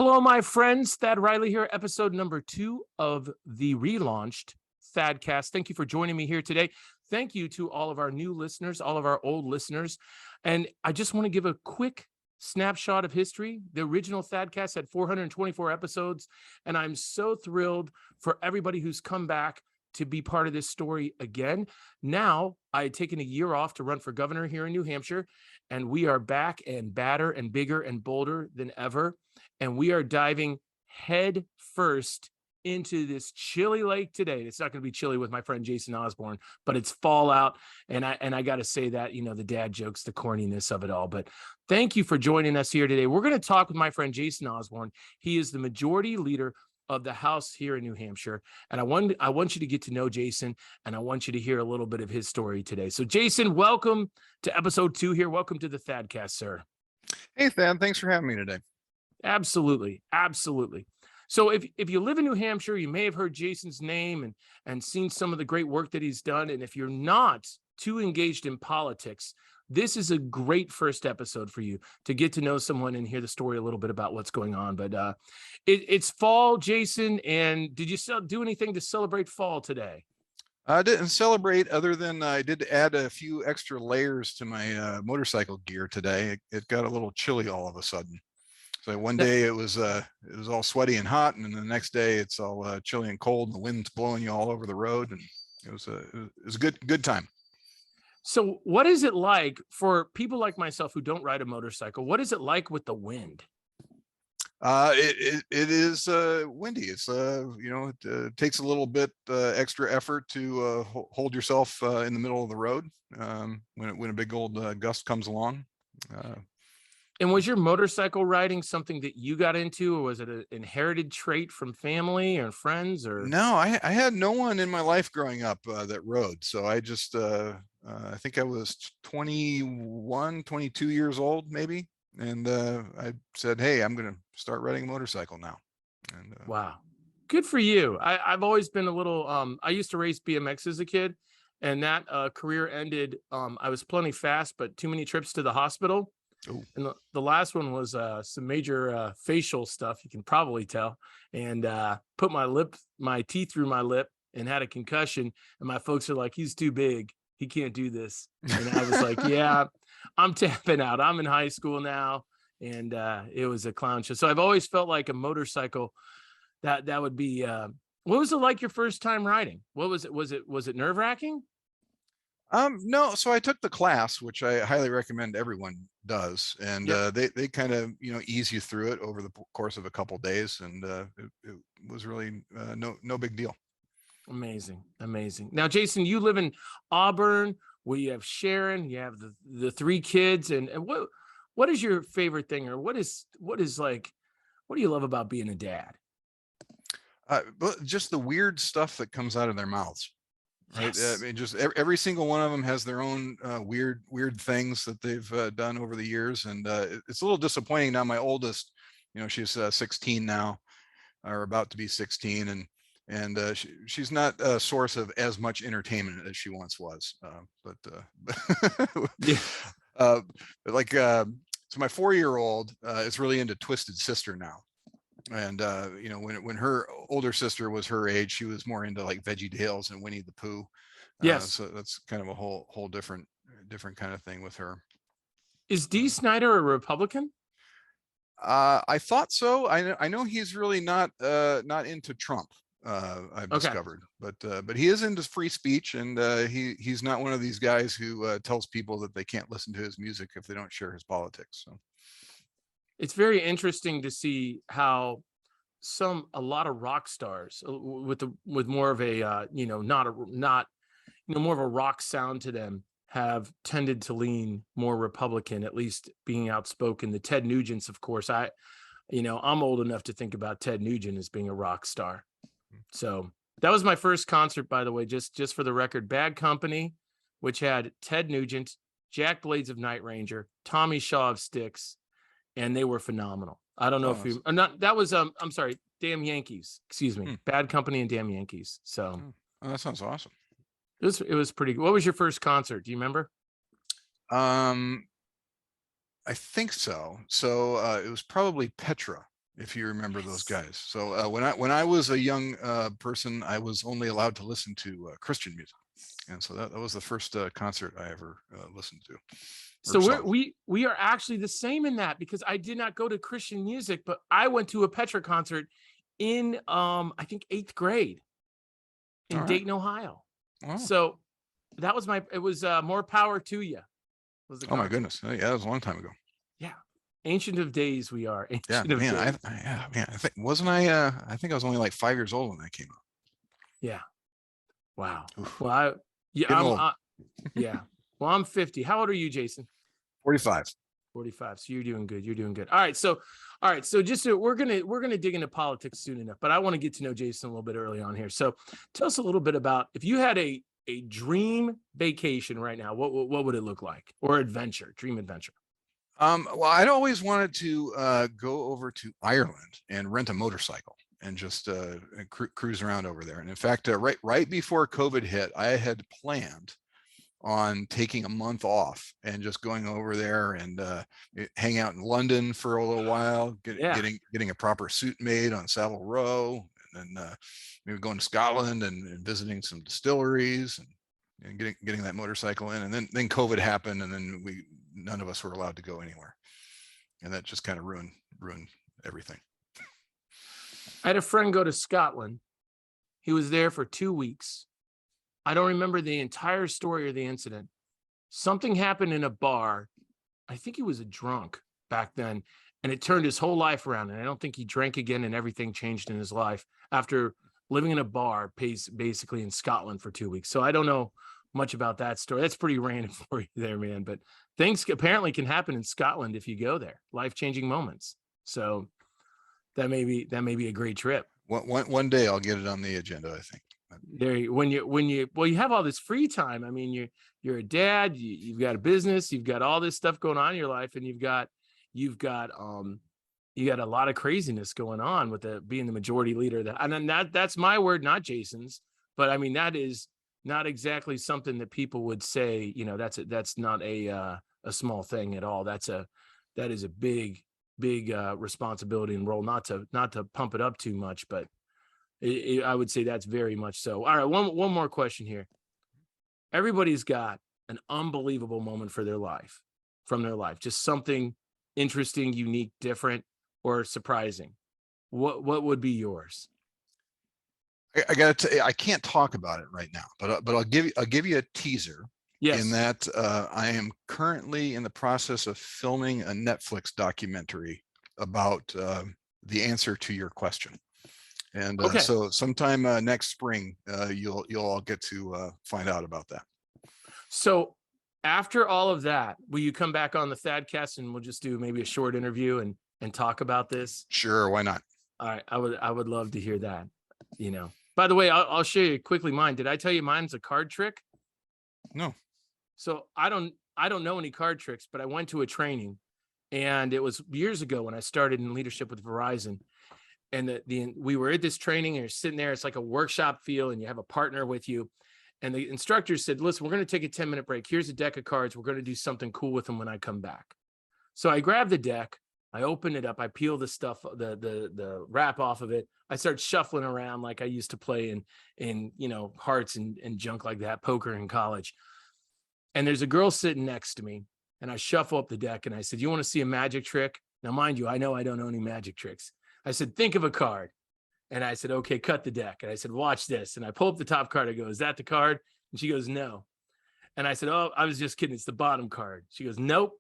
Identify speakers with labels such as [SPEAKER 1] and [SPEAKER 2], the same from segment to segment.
[SPEAKER 1] Hello, my friends. Thad Riley here, episode number 2 of the relaunched ThadCast. Thank you for joining me here today. Thank you to all of our new listeners, all of our old listeners. And I just want to give a quick snapshot of history. The original ThadCast had 424 episodes, and I'm so thrilled for everybody who's come back to be part of this story again. Now, I had taken a year off to run for governor here in New Hampshire, and we are back and badder and bigger and bolder than ever. And we are diving head first into this chilly lake today. It's not going to be chilly with my friend Jason Osborne, but it's fall out. And I got to say that, the dad jokes, the corniness of it all. But thank you for joining us here today. We're going to talk with my friend Jason Osborne. He is the majority leader of the House here in New Hampshire. And I want you to get to know Jason, and I want you to hear a little bit of his story today. So Jason, welcome to episode 2 here. Welcome to the ThadCast, sir.
[SPEAKER 2] Hey, Thad, thanks for having me today.
[SPEAKER 1] Absolutely. Absolutely. So if you live in New Hampshire, you may have heard Jason's name and seen some of the great work that he's done. And if you're not too engaged in politics, this is a great first episode for you to get to know someone and hear the story a little bit about what's going on. But it's fall, Jason. And did you do anything to celebrate fall today?
[SPEAKER 2] I didn't celebrate other than I did add a few extra layers to my motorcycle gear today. It got a little chilly all of a sudden. So one day it was all sweaty and hot, and then the next day it's all chilly and cold, and the wind's blowing you all over the road, and it was a good time.
[SPEAKER 1] So what is it like for people like myself who don't ride a motorcycle? What is it like with the wind?
[SPEAKER 2] It is windy. It's it takes a little bit extra effort to hold yourself in the middle of the road when a big old gust comes along.
[SPEAKER 1] And was your motorcycle riding something that you got into, or was it an inherited trait from family or friends? Or
[SPEAKER 2] no, I had no one in my life growing up that rode. So I just I think I was 21, 22 years old maybe, and I said, hey, I'm gonna start riding a motorcycle now. And
[SPEAKER 1] wow, good for you. I've always been a little I used to race BMX as a kid, and that career ended. I was plenty fast, but too many trips to the hospital. Ooh. And the last one was some major facial stuff, you can probably tell, and put my teeth through my lip and had a concussion. And my folks are like, he's too big, he can't do this. And I was like, yeah, I'm tapping out. I'm in high school now. And it was a clown show. So I've always felt like a motorcycle that would be what was it like your first time riding? What was it? Was it nerve-wracking?
[SPEAKER 2] No, so I took the class, which I highly recommend everyone does, and yep. They kind of ease you through it over the course of a couple of days, and it was really no big deal.
[SPEAKER 1] Amazing. Now, Jason, you live in Auburn, where you have Sharon, you have the 3 kids, and what is your favorite thing, or what do you love about being a dad?
[SPEAKER 2] Just the weird stuff that comes out of their mouths. Right.
[SPEAKER 1] Yes.
[SPEAKER 2] I mean, just every single one of them has their own weird things that they've done over the years, and it's a little disappointing now. My oldest, she's 16 now, or about to be 16, and she's not a source of as much entertainment as she once was. So my 4-year-old is really into Twisted Sister now. And when her older sister was her age, she was more into like Veggie Tales and Winnie the Pooh.
[SPEAKER 1] Yes.
[SPEAKER 2] So that's kind of a whole different kind of thing with her.
[SPEAKER 1] Is Dee Snider a Republican?
[SPEAKER 2] I thought so. I know he's really not into Trump. I've discovered, but he is into free speech, and he's not one of these guys who tells people that they can't listen to his music if they don't share his politics. So. It's
[SPEAKER 1] very interesting to see how a lot of rock stars with more of a more of a rock sound to them have tended to lean more Republican, at least being outspoken. The Ted Nugents, of course, I'm old enough to think about Ted Nugent as being a rock star. So that was my first concert, by the way, just for the record. Bad Company, which had Ted Nugent, Jack Blades of Night Ranger, Tommy Shaw of Styx, and they were phenomenal. I don't know if you not. That was I'm sorry, Damn Yankees. Excuse me, Bad Company and Damn Yankees. So
[SPEAKER 2] that sounds awesome.
[SPEAKER 1] It was pretty good. What was your first concert? Do you remember?
[SPEAKER 2] I think so. So it was probably Petra if you remember those
[SPEAKER 1] Yes.
[SPEAKER 2] guys. So when I was a young person, I was only allowed to listen to Christian music, and so that was the first concert I ever listened to or
[SPEAKER 1] So
[SPEAKER 2] saw.
[SPEAKER 1] we are actually the same in that, because I did not go to Christian music, but I went to a Petra concert in I think 8th grade
[SPEAKER 2] All
[SPEAKER 1] in
[SPEAKER 2] right.
[SPEAKER 1] Dayton, Ohio.
[SPEAKER 2] Wow.
[SPEAKER 1] So that was it was More Power to You was the
[SPEAKER 2] Oh my
[SPEAKER 1] concert.
[SPEAKER 2] goodness. Yeah, that was a long time ago.
[SPEAKER 1] Yeah. Ancient of days we are.
[SPEAKER 2] Yeah,
[SPEAKER 1] Ancient of
[SPEAKER 2] man.
[SPEAKER 1] days.
[SPEAKER 2] Yeah, man. I think wasn't I think I was only like 5 years old when that came out.
[SPEAKER 1] Yeah. Wow.
[SPEAKER 2] Oof,
[SPEAKER 1] Well,
[SPEAKER 2] getting old.
[SPEAKER 1] yeah. Well, I'm 50. How old are you, Jason?
[SPEAKER 2] 45.
[SPEAKER 1] 45. So you're doing good. You're doing good. All right. So just we're gonna dig into politics soon enough, but I want to get to know Jason a little bit early on here. So tell us a little bit about, if you had a dream vacation right now, what would it look like? Or dream adventure.
[SPEAKER 2] Well, I'd always wanted to go over to Ireland and rent a motorcycle and just cruise around over there. And in fact, right before COVID hit, I had planned on taking a month off and just going over there and hang out in London for a little while, getting a proper suit made on Savile Row, and then maybe going to Scotland and visiting some distilleries and getting that motorcycle in. And then COVID happened, and then none of us were allowed to go anywhere, and that just kind of ruined everything.
[SPEAKER 1] I had a friend go to Scotland. He was there for 2 weeks. I don't remember the entire story or the incident. Something happened in a bar. I think he was a drunk back then, and it turned his whole life around. And I don't think he drank again, and everything changed in his life after living in a bar basically in Scotland for 2 weeks. So I don't know much about that story. That's pretty random for you there, man. But things apparently can happen in Scotland if you go there. Life-changing moments. So that may be a great trip.
[SPEAKER 2] One day I'll get it on the agenda, I think.
[SPEAKER 1] There, when you have all this free time. I mean, you're a dad, you've got a business, you've got all this stuff going on in your life, and you've got a lot of craziness going on with being the majority leader. That's my word, not Jason's. But I mean, that is not exactly something that people would say. That's not a small thing at all. That is a big responsibility and role. Not to pump it up too much, but I would say that's very much so. All right, one more question here. Everybody's got an unbelievable moment from their life, just something interesting, unique, different, or surprising. What would be yours?
[SPEAKER 2] I got to. I can't talk about it right now, but I'll give you a teaser.
[SPEAKER 1] Yes.
[SPEAKER 2] In that I am currently in the process of filming a Netflix documentary about the answer to your question. And
[SPEAKER 1] Okay.
[SPEAKER 2] So sometime next spring, you'll all get to find out about that.
[SPEAKER 1] So after all of that, will you come back on the ThadCast and we'll just do maybe a short interview and talk about this?
[SPEAKER 2] Sure, why not?
[SPEAKER 1] All right, I would love to hear that. By the way, I'll show you quickly mine. Did I tell you mine's a card trick?
[SPEAKER 2] No.
[SPEAKER 1] So I don't know any card tricks, but I went to a training, and it was years ago when I started in leadership with Verizon. And we were at this training, and you're sitting there. It's like a workshop feel, and you have a partner with you. And the instructor said, listen, we're going to take a 10-minute break. Here's a deck of cards. We're going to do something cool with them when I come back. So I grabbed the deck. I open it up. I peel the stuff, the wrap off of it. I start shuffling around like I used to play in hearts and junk like that, poker in college. And there's a girl sitting next to me, and I shuffle up the deck, and I said, you want to see a magic trick? Now, mind you, I know I don't know any magic tricks. I said, think of a card. And I said, okay, cut the deck. And I said, watch this. And I pull up the top card. I go, is that the card? And she goes, no. And I said, oh, I was just kidding. It's the bottom card. She goes, nope.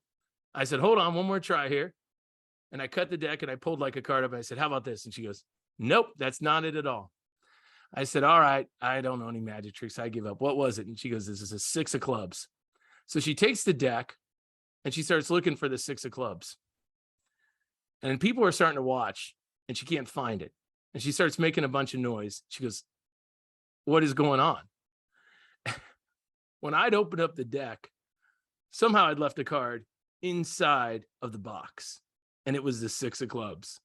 [SPEAKER 1] I said, hold on, one more try here. And I cut the deck, and I pulled like a card up. And I said, how about this? And she goes, nope, that's not it at all. I said, all right, I don't know any magic tricks. I give up. What was it? And she goes, this is a 6 of clubs. So she takes the deck and she starts looking for the 6 of clubs. And people are starting to watch, and she can't find it. And she starts making a bunch of noise. She goes, what is going on? When I'd opened up the deck, somehow I'd left a card inside of the box, and it was the 6 of clubs.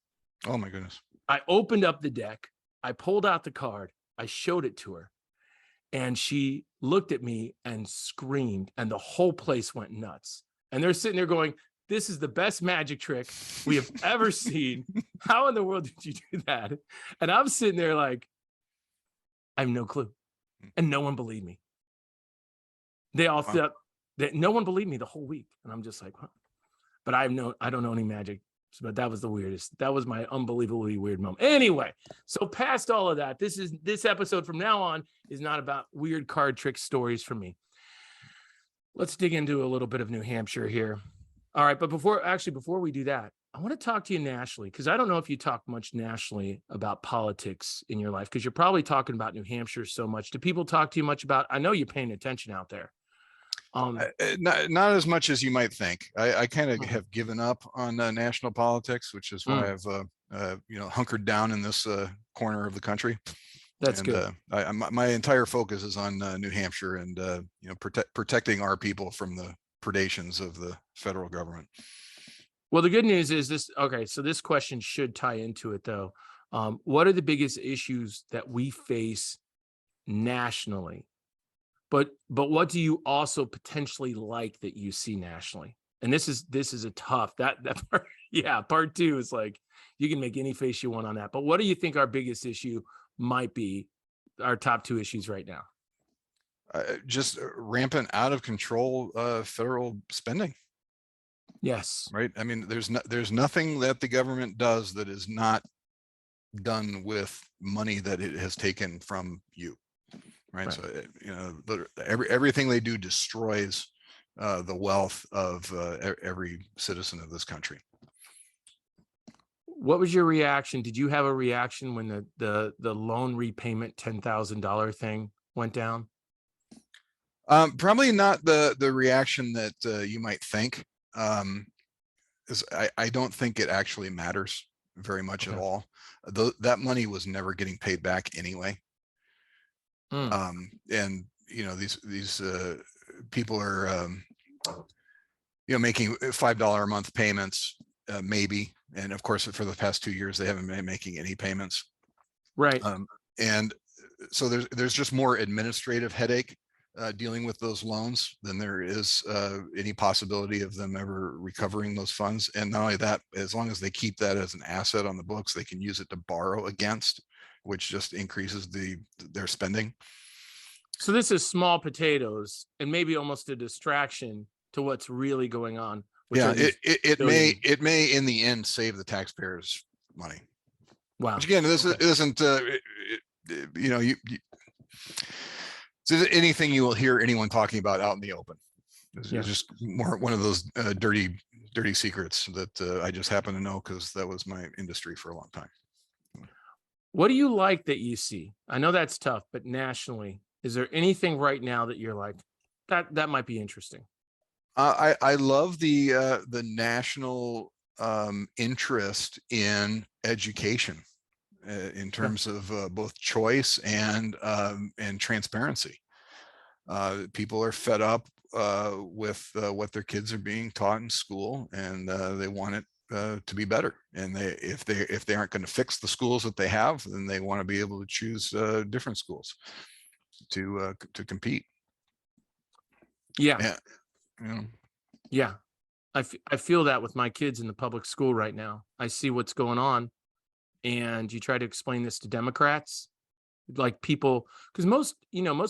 [SPEAKER 2] Oh my goodness.
[SPEAKER 1] I opened up the deck. I pulled out the card. I showed it to her, and she looked at me and screamed, and the whole place went nuts. And they're sitting there going, this is the best magic trick we have ever seen. How in the world did you do that? And I'm sitting there like, I have no clue. And no one believed me. They all thought that no one believed me the whole week. And I'm just like, huh. But I don't know any magic. But that was the weirdest. That was my unbelievably weird moment. Anyway, so past all of that, this episode from now on is not about weird card trick stories for me. Let's dig into a little bit of New Hampshire here. All right, but before we do that, I want to talk to you nationally, because I don't know if you talk much nationally about politics in your life, because you're probably talking about New Hampshire so much. Do people talk to you much about? I know you're paying attention out there.
[SPEAKER 2] Not as much as you might think. I kind of have given up on national politics, which is why I've hunkered down in this corner of the country.
[SPEAKER 1] That's good.
[SPEAKER 2] My entire focus is on New Hampshire and protecting our people from the predations of the federal government.
[SPEAKER 1] Well, the good news is this. Okay, so this question should tie into it, though. What are the biggest issues that we face nationally? But what do you also potentially like that you see nationally? And this is a tough that part. Yeah, part two is like you can make any face you want on that. But what do you think our biggest issue might be? Our top two issues right now?
[SPEAKER 2] Just rampant, out of control federal spending.
[SPEAKER 1] Yes.
[SPEAKER 2] Right. I mean, there's nothing that the government does that is not done with money that it has taken from you. Right. So, everything they do destroys the wealth of every citizen of this country.
[SPEAKER 1] What was your reaction? Did you have a reaction when the loan repayment $10,000 thing went down?
[SPEAKER 2] Probably not the reaction that you might think. I don't think it actually matters very much at all. That money was never getting paid back anyway. And these people are making $5 a month payments, maybe, and of course for the past 2 years they haven't been making any payments.
[SPEAKER 1] Right.
[SPEAKER 2] And so there's just more administrative headache dealing with those loans than there is any possibility of them ever recovering those funds. And not only that, as long as they keep that as an asset on the books, they can use it to borrow against, which just increases their spending.
[SPEAKER 1] So this is small potatoes and maybe almost a distraction to what's really going on.
[SPEAKER 2] Yeah, it may in the end save the taxpayers money.
[SPEAKER 1] Wow.
[SPEAKER 2] Which again, this isn't anything you will hear anyone talking about out in the open. It's just more one of those dirty secrets that I just happen to know because that was my industry for a long time.
[SPEAKER 1] What do you like that you see? I know that's tough, but nationally, is there anything right now that you're like, that might be interesting?
[SPEAKER 2] I love the national interest in education in terms of both choice and transparency. People are fed up with what their kids are being taught in school, and they want it to be better. And if they aren't going to fix the schools that they have, then they want to be able to choose different schools to compete.
[SPEAKER 1] Yeah. Yeah. I feel that with my kids in the public school right now. I see what's going on, and you try to explain this to Democrats, like people, because most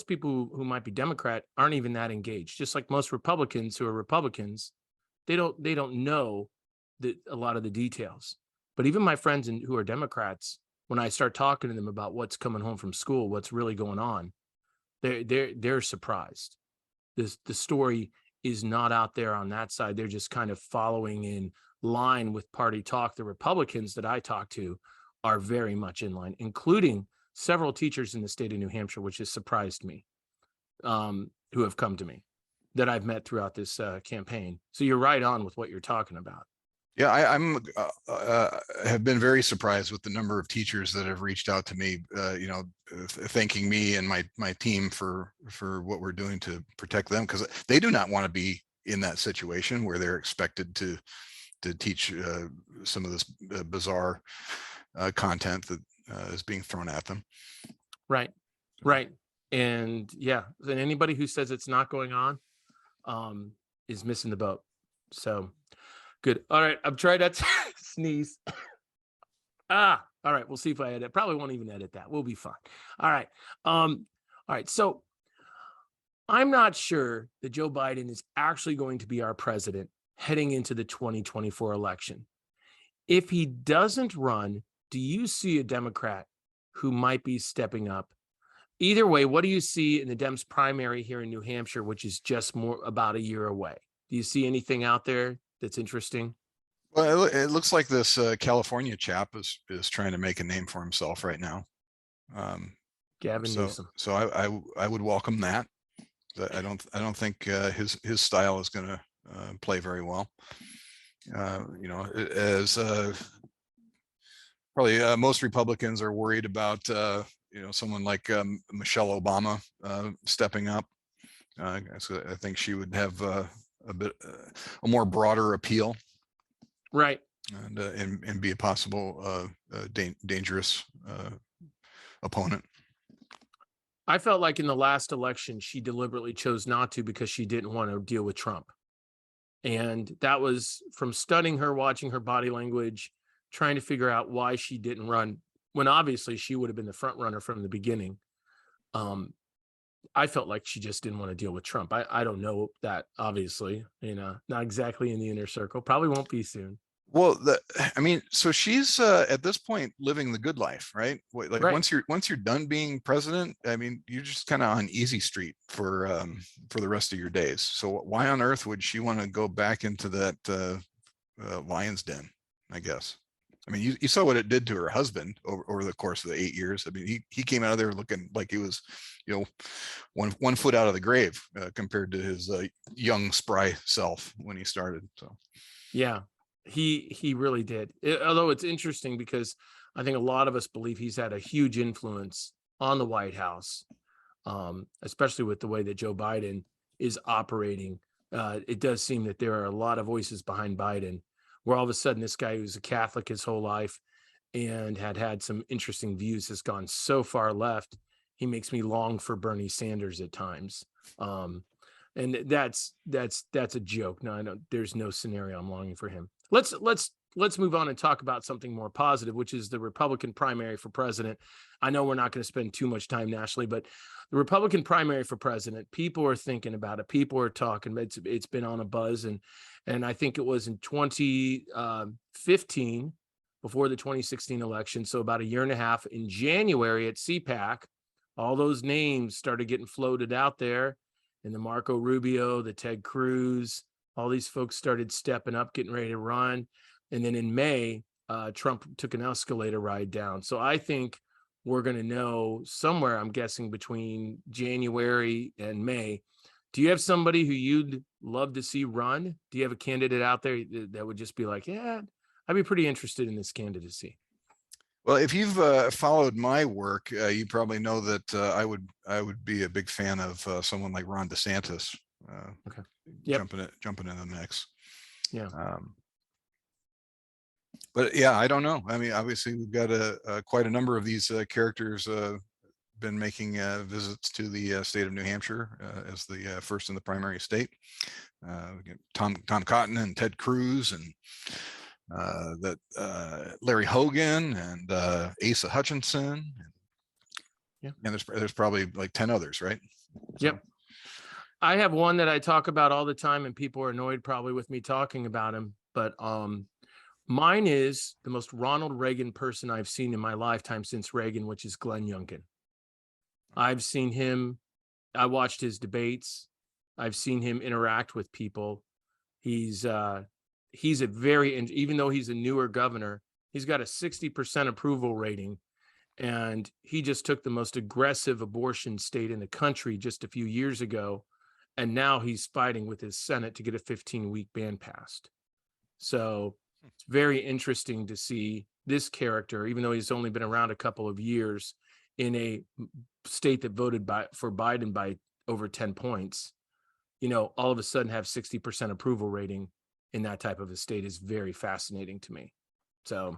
[SPEAKER 1] people who might be Democrat aren't even that engaged. Just like most Republicans who are Republicans, they don't know a lot of the details. But even my friends who are Democrats, when I start talking to them about what's coming home from school, what's really going on, they're surprised. The story is not out there on that side. They're just kind of following in line with party talk. The Republicans that I talk to are very much in line, including several teachers in the state of New Hampshire, which has surprised me, who have come to me that I've met throughout this campaign. So you're right on with what you're talking about.
[SPEAKER 2] Yeah, I'm have been very surprised with the number of teachers that have reached out to me, thanking me and my team for what we're doing to protect them, because they do not want to be in that situation where they're expected to teach some of this bizarre content that is being thrown at them.
[SPEAKER 1] Right. And then anybody who says it's not going on is missing the boat. So Good. All right. I'm trying not to sneeze. All right. We'll see if I edit. Probably won't even edit that. We'll be fine. All right. All right. So I'm not sure that Joe Biden is actually going to be our president heading into the 2024 election. If he doesn't run, do you see a Democrat who might be stepping up? Either way, what do you see in the Dems primary here in New Hampshire, which is just more about a year away? Do you see anything out there that's interesting?
[SPEAKER 2] Well, it looks like this California chap is trying to make a name for himself right now.
[SPEAKER 1] Gavin
[SPEAKER 2] So
[SPEAKER 1] Newsom.
[SPEAKER 2] I would welcome that. I don't think his style is going to play very well. You know, as probably most Republicans are worried about you know, someone like Michelle Obama stepping up. So I think she would have a bit a more broader appeal,
[SPEAKER 1] Right.
[SPEAKER 2] and be a possible dangerous opponent.
[SPEAKER 1] I felt like in the last election, she deliberately chose not to because she didn't want to deal with Trump. And that was from studying her, watching her body language, trying to figure out why she didn't run when obviously she would have been the front runner from the beginning. I felt like she just didn't want to deal with Trump. I don't know that, obviously, you know, not exactly in the inner circle, probably won't be soon.
[SPEAKER 2] Well, I mean, so she's at this point living the good life, right? Like
[SPEAKER 1] Right.
[SPEAKER 2] once you're done being president, I mean, you're just kind of on easy street for the rest of your days. So why on earth would she want to go back into that lion's den? I guess. I mean, you saw what it did to her husband over the course of the 8 years. I mean, he came out of there looking like he was, you know, one foot out of the grave compared to his young, spry self when he started. So,
[SPEAKER 1] Yeah, he really did. Although it's interesting because I think a lot of us believe he's had a huge influence on the White House, especially with the way that Joe Biden is operating. It does seem that there are a lot of voices behind Biden, where all of a sudden this guy who's a Catholic his whole life and had some interesting views has gone so far left. He makes me long for Bernie Sanders at times. And that's a joke. No, I don't. There's no scenario I'm longing for him. Let's move on and talk about something more positive, which is the Republican primary for president. I know we're not going to spend too much time nationally, but the Republican primary for president, people are thinking about it. People are talking. It's been on a buzz, and I think it was in 2015, before the 2016 election, so about a year and a half, in January at CPAC, all those names started getting floated out there. And the Marco Rubio, the Ted Cruz, all these folks started stepping up, getting ready to run. And then in May, Trump took an escalator ride down. So I think we're going to know somewhere, I'm guessing, between January and May. Do you have somebody who you'd love to see run? Do you have a candidate out there that would just be like, yeah, I'd be pretty interested in this candidacy?
[SPEAKER 2] well, if you've followed my work, you probably know that I would be a big fan of someone like Ron DeSantis.
[SPEAKER 1] Okay. Yep.
[SPEAKER 2] Jumping in the mix.
[SPEAKER 1] Yeah.
[SPEAKER 2] But yeah, I don't know. I mean, obviously we've got quite a number of these characters been making visits to the state of New Hampshire as the first in the primary state. Tom Cotton and Ted Cruz and that Larry Hogan and Asa Hutchinson.
[SPEAKER 1] Yeah.
[SPEAKER 2] And there's probably like 10 others, right? So.
[SPEAKER 1] Yep. I have one that I talk about all the time, and people are annoyed probably with me talking about him, but mine is the most Ronald Reagan person I've seen in my lifetime since Reagan, which is Glenn Youngkin. I've seen him. I watched his debates. I've seen him interact with people. He's a very, and even though he's a newer governor, he's got a 60% approval rating. And he just took the most aggressive abortion state in the country just a few years ago. And now he's fighting with his Senate to get a 15-week ban passed. So it's very interesting to see this character, even though he's only been around a couple of years, in a state that voted for Biden by over 10 points, you know, all of a sudden have 60% approval rating in that type of a state is very fascinating to me. So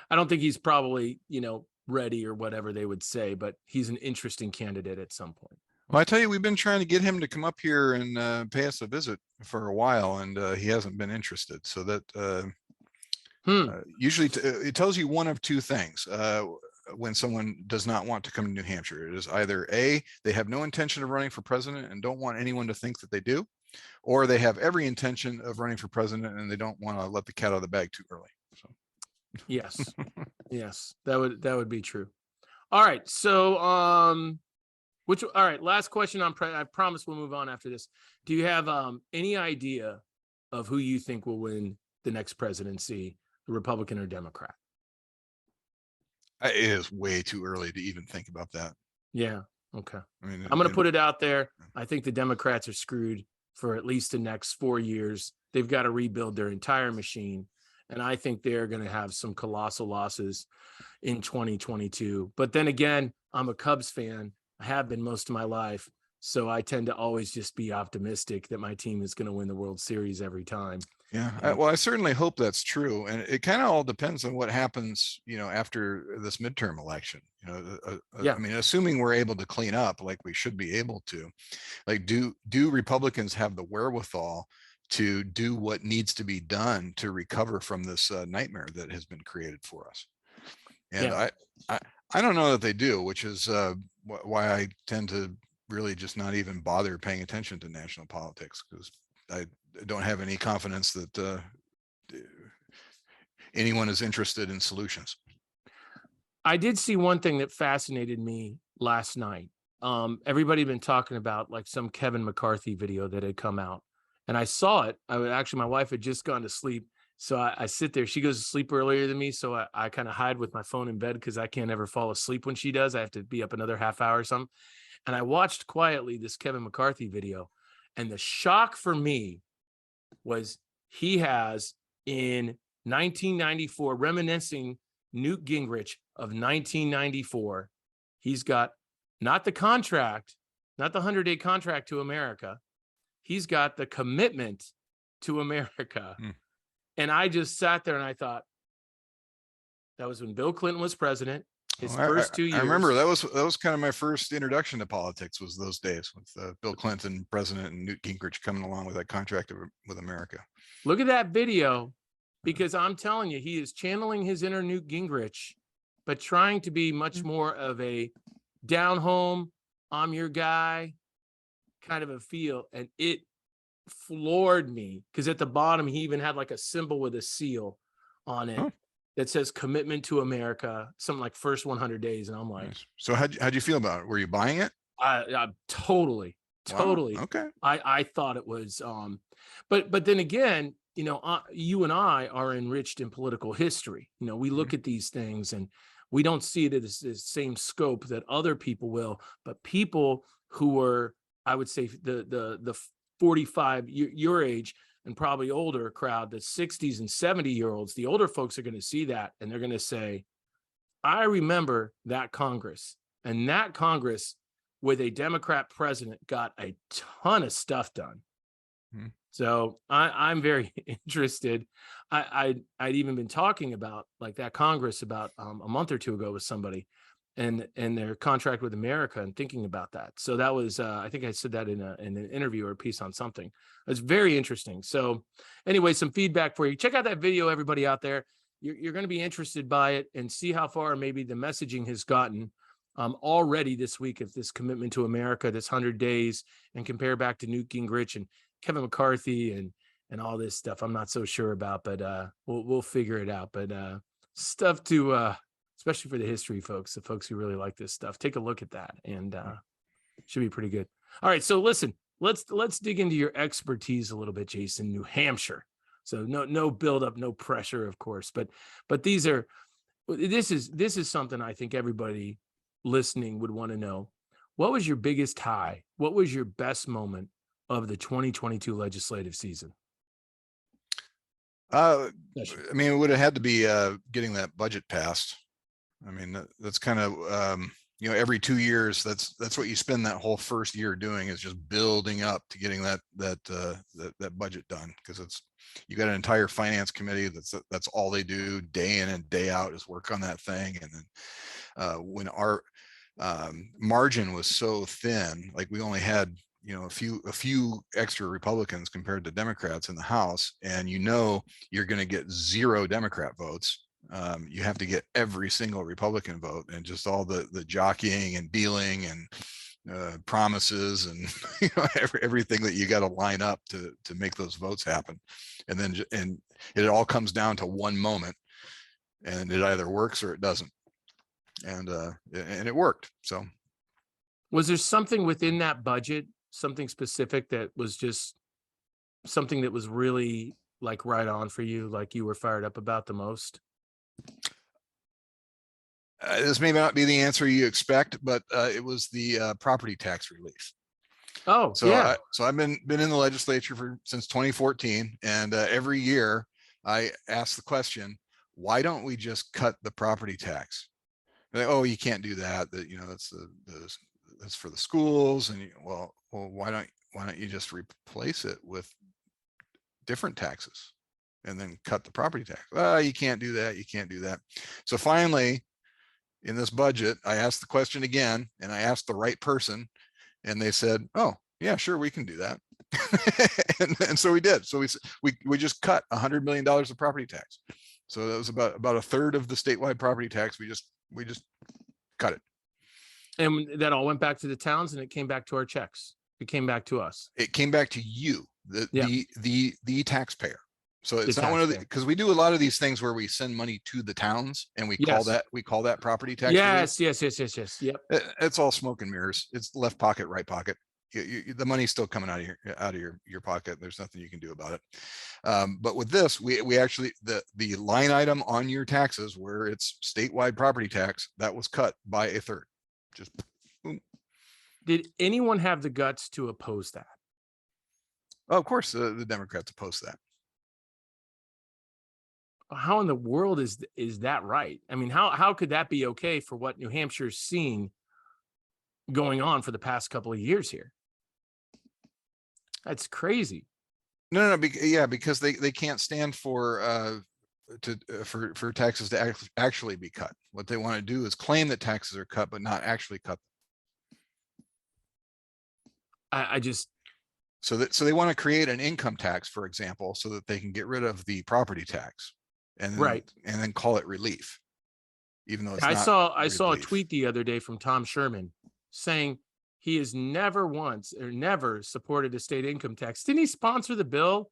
[SPEAKER 1] I don't think he's probably, you know, ready or whatever they would say, but he's an interesting candidate at some point.
[SPEAKER 2] Well, I tell you, we've been trying to get him to come up here and pay us a visit for a while, and he hasn't been interested. So that usually it tells you one of two things. When someone does not want to come to New Hampshire, it is either A, they have no intention of running for president and don't want anyone to think that they do, or they have every intention of running for president and they don't want to let the cat out of the bag too early. So
[SPEAKER 1] Yes. Yes, that would be true. All right. So all right, last question on I promise we'll move on after this. Do you have any idea of who you think will win the next presidency, Republican or Democrat?
[SPEAKER 2] it is way too early to even think about that.
[SPEAKER 1] Yeah. Okay.
[SPEAKER 2] I mean,
[SPEAKER 1] I'm going to put it out there. I think the Democrats are screwed for at least the next 4 years. They've got to rebuild their entire machine. And I think they're going to have some colossal losses in 2022. But then again, I'm a Cubs fan. I have been most of my life. So I tend to always just be optimistic that my team is going to win the World Series every time.
[SPEAKER 2] Yeah, well, I certainly hope that's true, and it kind of all depends on what happens, after this midterm election.
[SPEAKER 1] Yeah.
[SPEAKER 2] I mean, assuming we're able to clean up like we should be able to, like, do Republicans have the wherewithal to do what needs to be done to recover from this nightmare that has been created for us? And
[SPEAKER 1] Yeah.
[SPEAKER 2] I don't know that they do, which is why I tend to really just not even bother paying attention to national politics, because I don't have any confidence that anyone is interested in solutions.
[SPEAKER 1] I did see one thing that fascinated me last night. Everybody had been talking about like some Kevin McCarthy video that had come out, and I saw it. My wife had just gone to sleep, so I sit there. She goes to sleep earlier than me, so I kind of hide with my phone in bed because I can't ever fall asleep when she does. I have to be up another half hour or something. And I watched quietly this Kevin McCarthy video, and the shock for me was he has in 1994, reminiscing Newt Gingrich of 1994, he's got not the contract, not the 100-day contract to America. He's got the commitment to America. And I just sat there and I thought, that was when Bill Clinton was president. His first 2 years.
[SPEAKER 2] I remember that was kind of my first introduction to politics, was those days with Bill Clinton president and Newt Gingrich coming along with that contract with America.
[SPEAKER 1] Look at that video, because I'm telling you, he is channeling his inner Newt Gingrich, but trying to be much more of a down home, I'm your guy kind of a feel. And it floored me, because at the bottom, he even had like a symbol with a seal on it that says commitment to America, something like first 100 days. And I'm like,
[SPEAKER 2] nice. So how'd you feel about it? Were you buying it?
[SPEAKER 1] I totally.
[SPEAKER 2] Wow. Okay.
[SPEAKER 1] I thought it was, but then again, you and I are enriched in political history. We look at these things and we don't see it as the same scope that other people will, but people who were, I would say the 45 your age and probably older crowd, the 60s and 70-year-olds, the older folks are going to see that and they're going to say, I remember that Congress, and that Congress with a Democrat president got a ton of stuff done. So I'm very interested. I'd even been talking about like that Congress about a month or two ago with somebody and their contract with America, and thinking about that. So that was, I think I said that in an interview or a piece on something. It's very interesting. So anyway, some feedback for you. Check out that video, everybody out there. You're going to be interested by it and see how far maybe the messaging has gotten already this week of this commitment to America, this 100 days, and compare back to Newt Gingrich and Kevin McCarthy and all this stuff. I'm not so sure about, but we'll figure it out. But stuff to especially for the history folks, the folks who really like this stuff, take a look at that, and should be pretty good. All right, so listen, let's dig into your expertise a little bit, Jason. New Hampshire. So no build up, no pressure, of course, but this is something I think everybody listening would want to know. What was your biggest high? What was your best moment of the 2022 legislative season?
[SPEAKER 2] I mean, it would have had to be getting that budget passed. I mean, that's kind of every 2 years, that's what you spend that whole first year doing, is just building up to getting that budget done, because you got an entire finance committee that's all they do day in and day out is work on that thing. And then when margin was so thin, like we only had, a few extra Republicans compared to Democrats in the House, and you're going to get 0 Democrat votes. You have to get every single Republican vote, and just all the jockeying and dealing and promises and everything that you got to line up to make those votes happen. And it all comes down to one moment, and it either works or it doesn't. And it worked. So
[SPEAKER 1] was there something within that budget, something specific that was just something that was really like right on for you, like you were fired up about the most?
[SPEAKER 2] This may not be the answer you expect, but it was the property tax relief.
[SPEAKER 1] Oh,
[SPEAKER 2] So
[SPEAKER 1] yeah.
[SPEAKER 2] So I've been in the legislature since 2014, and every year I ask the question, why don't we just cut the property tax? Like, oh, you can't do that. That's for the schools. And well, why don't you just replace it with different taxes and then cut the property tax? You can't do that. You can't do that. So finally, in this budget, I asked the question again, and I asked the right person, and they said, oh yeah, sure, we can do that. and so we did. So we just cut $100 million of property tax. So that was about a third of the statewide property tax. We just cut it.
[SPEAKER 1] And that all went back to the towns, and it came back to our checks. It came back to us.
[SPEAKER 2] It came back to you, the taxpayer. So it's not one of the, because we do a lot of these things where we send money to the towns, and we call that property tax.
[SPEAKER 1] Yes. Yep.
[SPEAKER 2] It's all smoke and mirrors. It's left pocket, right pocket. The money's still coming out of your pocket. There's nothing you can do about it. But with this, we actually, the line item on your taxes where it's statewide property tax, that was cut by a third. Just boom.
[SPEAKER 1] Did anyone have the guts to oppose that?
[SPEAKER 2] Oh, of course, the Democrats oppose that.
[SPEAKER 1] How in the world is that right? I mean, how could that be okay for what New Hampshire's seen going on for the past couple of years here? That's crazy.
[SPEAKER 2] No, because they can't stand for taxes to actually be cut. What they want to do is claim that taxes are cut, but not actually cut them. So they want to create an income tax, for example, so that they can get rid of the property tax, and then call it relief, even though it's
[SPEAKER 1] I
[SPEAKER 2] not
[SPEAKER 1] saw a tweet the other day from Tom Sherman saying he has never supported a state income tax. Didn't he sponsor the bill?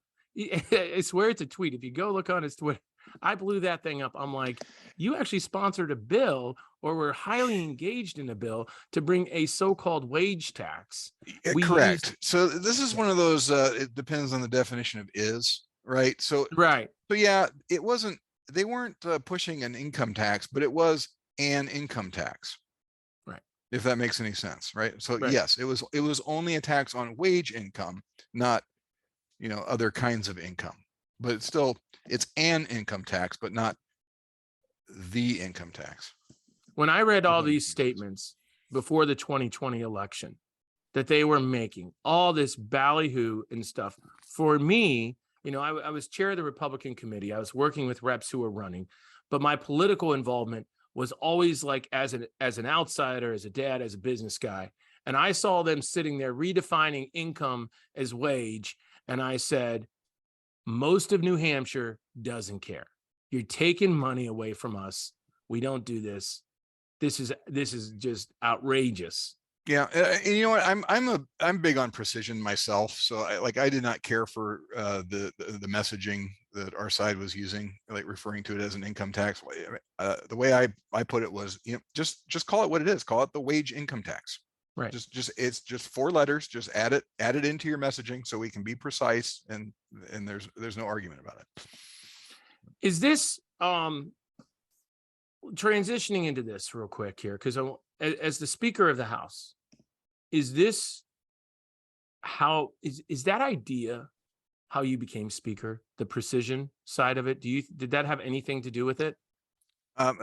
[SPEAKER 1] I swear it's a tweet. If you go look on his Twitter, I blew that thing up. I'm like, you actually sponsored a bill, or were highly engaged in a bill to bring a so-called wage tax.
[SPEAKER 2] Correct. So this is one of those, it depends on the definition of is, right? So yeah, they weren't pushing an income tax, but it was an income tax.
[SPEAKER 1] Right.
[SPEAKER 2] If that makes any sense, right? So yes, it was only a tax on wage income, not, other kinds of income, but it's an income tax, but not the income tax.
[SPEAKER 1] When I read all these statements before the 2020 election that they were making, all this ballyhoo and stuff, for me, I was chair of the Republican committee. I was working with reps who were running, but my political involvement was always like as an outsider, as a dad, as a business guy. And I saw them sitting there redefining income as wage. And I said, most of New Hampshire doesn't care. You're taking money away from us. We don't do this. This is just outrageous.
[SPEAKER 2] Yeah, and you know what? I'm big on precision myself. So I did not care for the messaging that our side was using, like referring to it as an income tax. The way I put it was, just call it what it is. Call it the wage income tax.
[SPEAKER 1] Right.
[SPEAKER 2] It's just 4 letters. Just add it into your messaging so we can be precise, and there's no argument about it.
[SPEAKER 1] Is this transitioning into this real quick here, because as the Speaker of the House, is this how is that idea how you became Speaker? The precision side of it, did that have anything to do with it?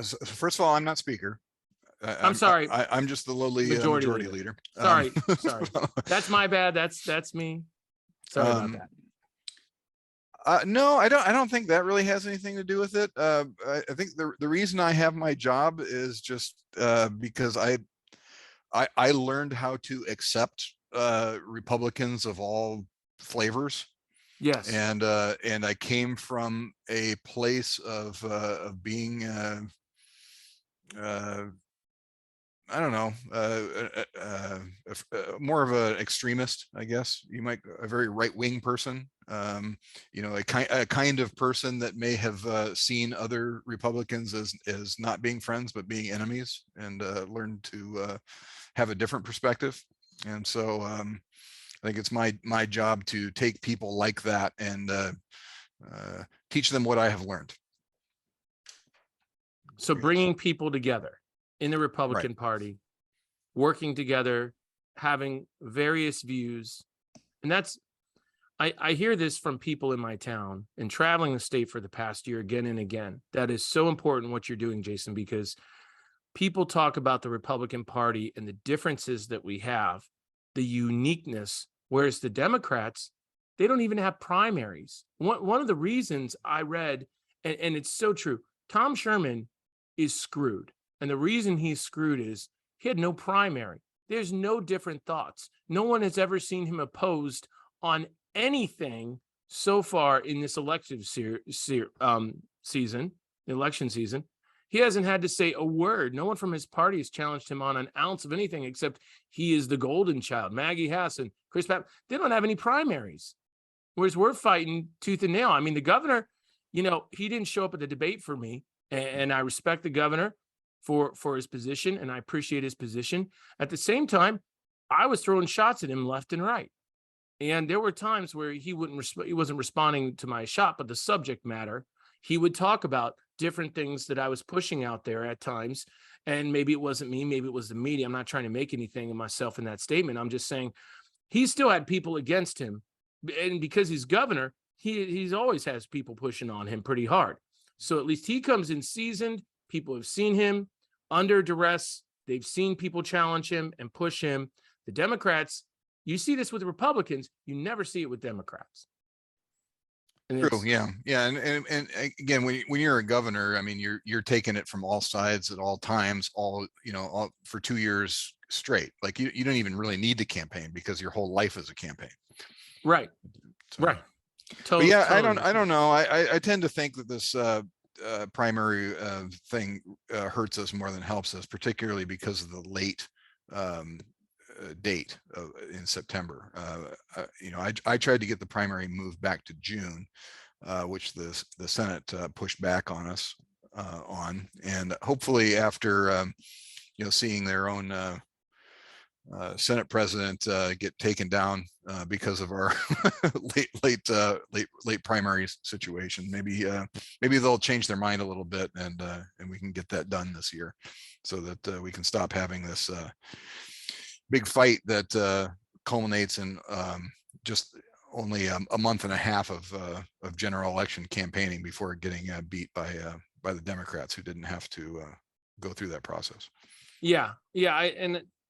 [SPEAKER 2] So first of all, I'm not Speaker.
[SPEAKER 1] I'm sorry.
[SPEAKER 2] I'm just the lowly majority leader.
[SPEAKER 1] Sorry. That's my bad. That's me. Sorry about that.
[SPEAKER 2] No, I don't think that really has anything to do with it. I think the reason I have my job is just because I learned how to accept Republicans of all flavors.
[SPEAKER 1] Yes.
[SPEAKER 2] And I came from a place of being I don't know, more of an extremist, I guess you might, a very right-wing person, a kind of person that may have seen other Republicans as not being friends, but being enemies, and learned to have a different perspective. And so I think it's my job to take people like that and teach them what I have learned.
[SPEAKER 1] So bringing people together in the Republican Party, working together, having various views. And that's, I hear this from people in my town and traveling the state for the past year again and again. That is so important what you're doing, Jason, because people talk about the Republican Party and the differences that we have, the uniqueness, whereas the Democrats, they don't even have primaries. One of the reasons I read, and it's so true, Tom Sherman is screwed. And the reason he's screwed is he had no primary. There's no different thoughts. No one has ever seen him opposed on anything so far in this election season, the election season. He hasn't had to say a word. No one from his party has challenged him on an ounce of anything except he is the golden child. Maggie Hassan, Chris Papp, they don't have any primaries. Whereas we're fighting tooth and nail. I mean, the governor, he didn't show up at the debate for me, and I respect the governor for his position, and I appreciate his position. At the same time, I was throwing shots at him left and right. And there were times where he wasn't responding to my shot, but the subject matter, he would talk about different things that I was pushing out there at times. And maybe it wasn't me, maybe it was the media. I'm not trying to make anything of myself in that statement. I'm just saying he still had people against him. And because he's governor, he's always has people pushing on him pretty hard. So at least he comes in seasoned. People have seen him under duress. They've seen people challenge him and push him. The Democrats, you see this with the Republicans, you never see it with Democrats.
[SPEAKER 2] True. Yeah. And again, when you're a governor, I mean, you're taking it from all sides at all times, all for 2 years straight. Like you don't even really need to campaign because your whole life is a campaign.
[SPEAKER 1] Right. So, right.
[SPEAKER 2] Totally. Yeah. Totally. I don't know. I tend to think that this primary thing hurts us more than helps us, particularly because of the late date in September. I tried to get the primary moved back to June, which the Senate pushed back on us on, and hopefully after seeing their own Senate president get taken down because of our late primary situation. Maybe they'll change their mind a little bit, and we can get that done this year, so that we can stop having this big fight that culminates in just only a month and a half of general election campaigning before getting beat by the Democrats, who didn't have to go through that process.
[SPEAKER 1] Yeah.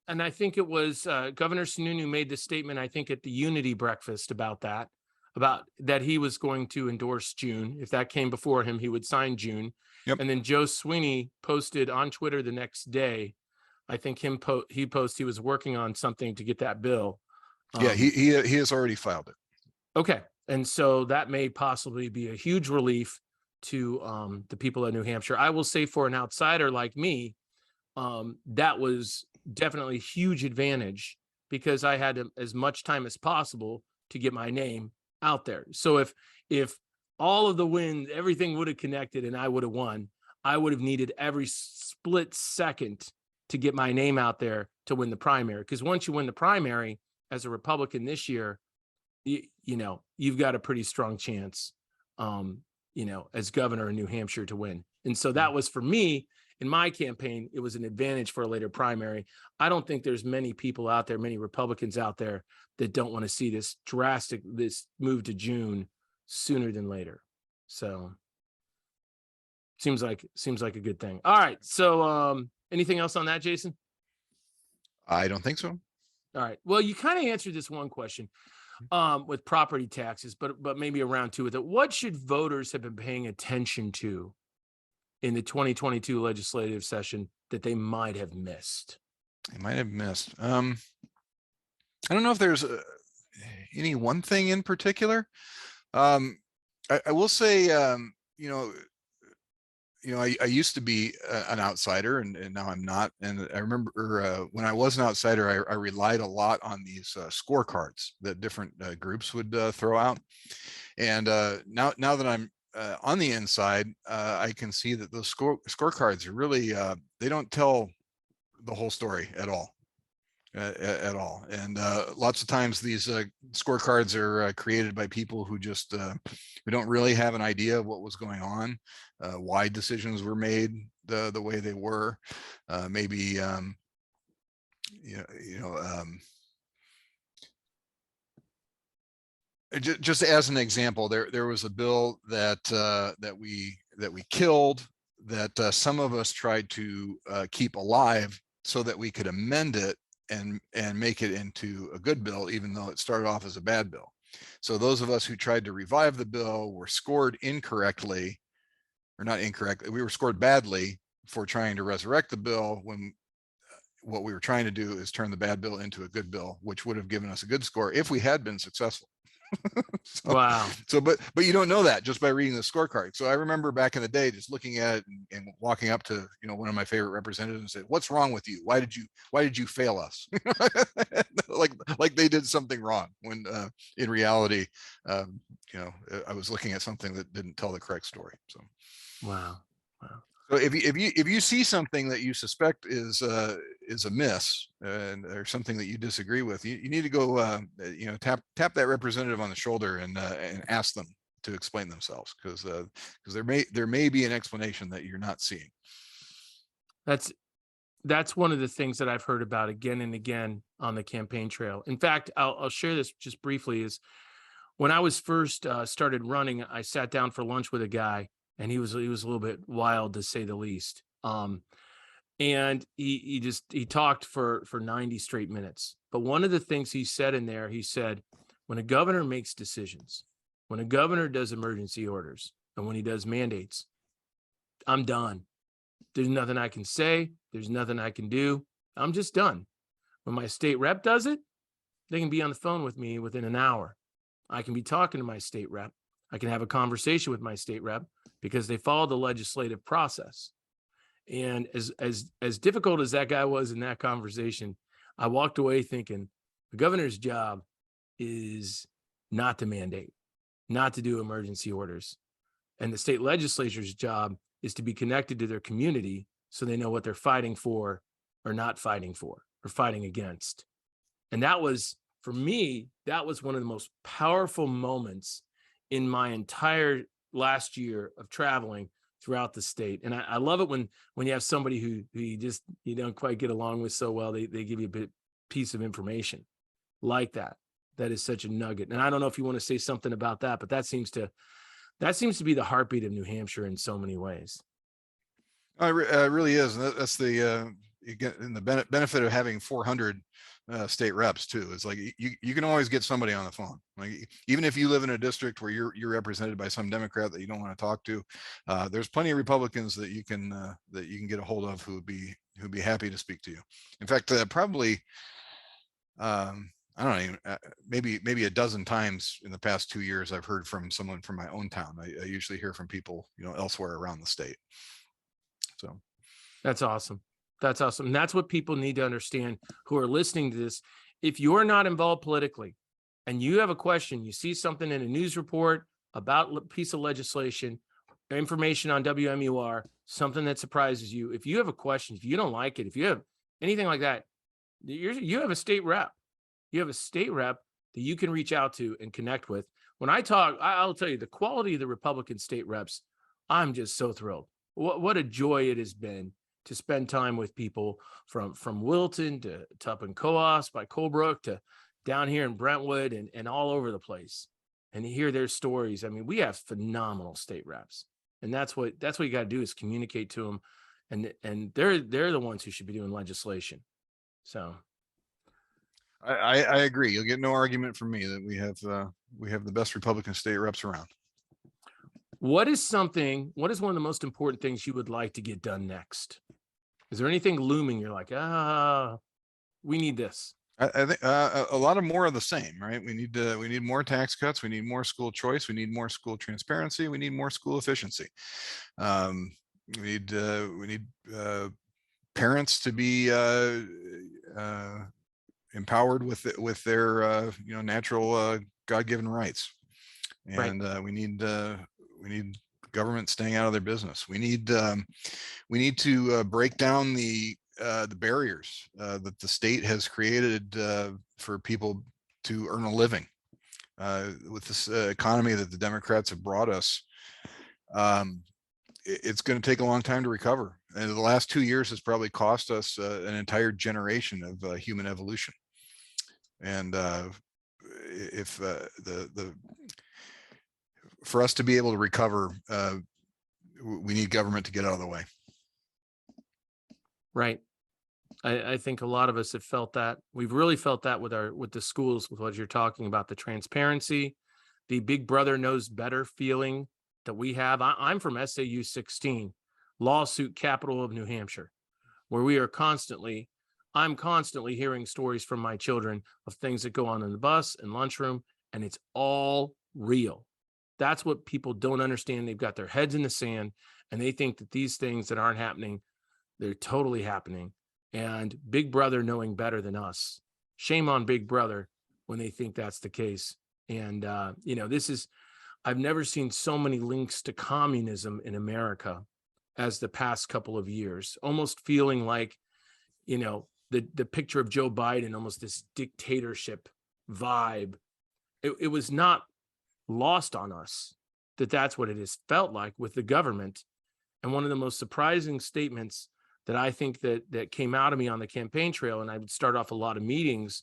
[SPEAKER 1] And I think it was Governor Sununu made the statement, I think, at the Unity breakfast about that he was going to endorse June. If that came before him, he would sign June. Yep. And then Joe Sweeney posted on Twitter the next day, I think he was working on something to get that bill.
[SPEAKER 2] Yeah, he has already filed it.
[SPEAKER 1] Okay. And so that may possibly be a huge relief to the people of New Hampshire. I will say, for an outsider like me, that was definitely a huge advantage, because I had as much time as possible to get my name out there. So if all of the wins, everything would have connected and I would have won, I would have needed every split second to get my name out there to win the primary. Because once you win the primary as a Republican this year, you've got a pretty strong chance, as governor in New Hampshire to win. And so that was, for me, in my campaign, it was an advantage for a later primary. I don't think there's many people out there, many Republicans out there, that don't want to see this move to June sooner than later. So seems like a good thing. All right. So anything else on that, Jason?
[SPEAKER 2] I don't think so.
[SPEAKER 1] All right. Well, you kind of answered this one question with property taxes, but maybe around two with it. What should voters have been paying attention to in the 2022 legislative session that they might have missed?
[SPEAKER 2] I might have missed. I don't know if there's any one thing in particular. I will say, I used to be an outsider, and now I'm not. And I remember when I was an outsider, I relied a lot on these scorecards that different groups would throw out. And now that I'm on the inside, I can see that those scorecards are really they don't tell the whole story at all. At all. And lots of times these scorecards are created by people who just who don't really have an idea of what was going on, why decisions were made the way they were. Maybe just as an example, there was a bill that we killed, that some of us tried to keep alive so that we could amend it and make it into a good bill, even though it started off as a bad bill. So those of us who tried to revive the bill were scored incorrectly, or not incorrectly, we were scored badly for trying to resurrect the bill, when what we were trying to do is turn the bad bill into a good bill, which would have given us a good score if we had been successful.
[SPEAKER 1] Wow.
[SPEAKER 2] But you don't know that just by reading the scorecard. So I remember back in the day just looking at it and walking up to one of my favorite representatives and said, "What's wrong with you? Why did you fail us?" like they did something wrong, when in reality, I was looking at something that didn't tell the correct story. So
[SPEAKER 1] Wow.
[SPEAKER 2] so if you see something that you suspect is amiss, or something that you disagree with, you need to go tap that representative on the shoulder and ask them to explain themselves, because there may be an explanation that you're not seeing.
[SPEAKER 1] That's one of the things that I've heard about again and again on the campaign trail. In fact, I'll share this just briefly. Is when I was first started running, I sat down for lunch with a guy, and he was a little bit wild, to say the least. And he talked for 90 straight minutes. But one of the things he said in there, he said, when a governor makes decisions, when a governor does emergency orders, and when he does mandates, I'm done. There's nothing I can say. There's nothing I can do. I'm just done. When my state rep does it, they can be on the phone with me within an hour. I can be talking to my state rep. I can have a conversation with my state rep, because they follow the legislative process. And as difficult as that guy was in that conversation, I walked away thinking the governor's job is not to mandate, not to do emergency orders. And the state legislature's job is to be connected to their community, so they know what they're fighting for or not fighting for or fighting against. And that was, for me, that was one of the most powerful moments in my entire last year of traveling throughout the state. And I love it when you have somebody who you don't quite get along with so well, they give you a piece of information like that. That is such a nugget. And I don't know if you want to say something about that, but that seems to be the heartbeat of New Hampshire in so many ways.
[SPEAKER 2] It really is. And that's the you get in the benefit of having 400 state reps too. It's like you can always get somebody on the phone. Like, even if you live in a district where you're represented by some Democrat that you don't want to talk to, there's plenty of Republicans that you can get a hold of who'd be happy to speak to you. In fact, probably I don't know, maybe a dozen times in the past 2 years, I've heard from someone from my own town. I usually hear from people elsewhere around the state. So
[SPEAKER 1] that's awesome. That's awesome. And that's what people need to understand who are listening to this. If you're not involved politically and you have a question, you see something in a news report about a piece of legislation, information on WMUR, something that surprises you, if you have a question, if you don't like it, if you have anything like that, you have a state rep. You have a state rep that you can reach out to and connect with. When I talk, I'll tell you, the quality of the Republican state reps, I'm just so thrilled. What a joy it has been to spend time with people from Wilton to up in Coos by Colebrook to down here in Brentwood and all over the place, and to hear their stories. I mean, we have phenomenal state reps, and that's what you got to do, is communicate to them, and they're the ones who should be doing legislation. So
[SPEAKER 2] I agree. You'll get no argument from me that we have the best Republican state reps around.
[SPEAKER 1] What is one of the most important things you would like to get done next? Is there anything looming? You're like, We need this.
[SPEAKER 2] I think a lot of more of the same, right? We need more tax cuts. We need more school choice. We need more school transparency. We need more school efficiency. We need parents to be empowered with their natural God-given rights, and we need government staying out of their business. We need to break down the barriers that the state has created for people to earn a living. With this economy that the Democrats have brought us, it's going to take a long time to recover. And the last 2 years has probably cost us an entire generation of human evolution. And if for us to be able to recover, we need government to get out of the way.
[SPEAKER 1] Right. I think a lot of us have felt that. We've really felt that with the schools, with what you're talking about, the transparency, the big brother knows better feeling that we have. I'm from SAU 16, lawsuit capital of New Hampshire, where I'm constantly hearing stories from my children of things that go on in the bus and lunchroom, and it's all real. That's what people don't understand. They've got their heads in the sand, and they think that these things that aren't happening, they're totally happening. And Big Brother knowing better than us. Shame on Big Brother when they think that's the case. And, I've never seen so many links to communism in America as the past couple of years, almost feeling like, the picture of Joe Biden, almost this dictatorship vibe. It was not lost on us that that's what it has felt like with the government. And one of the most surprising statements that I think that came out of me on the campaign trail, and I would start off a lot of meetings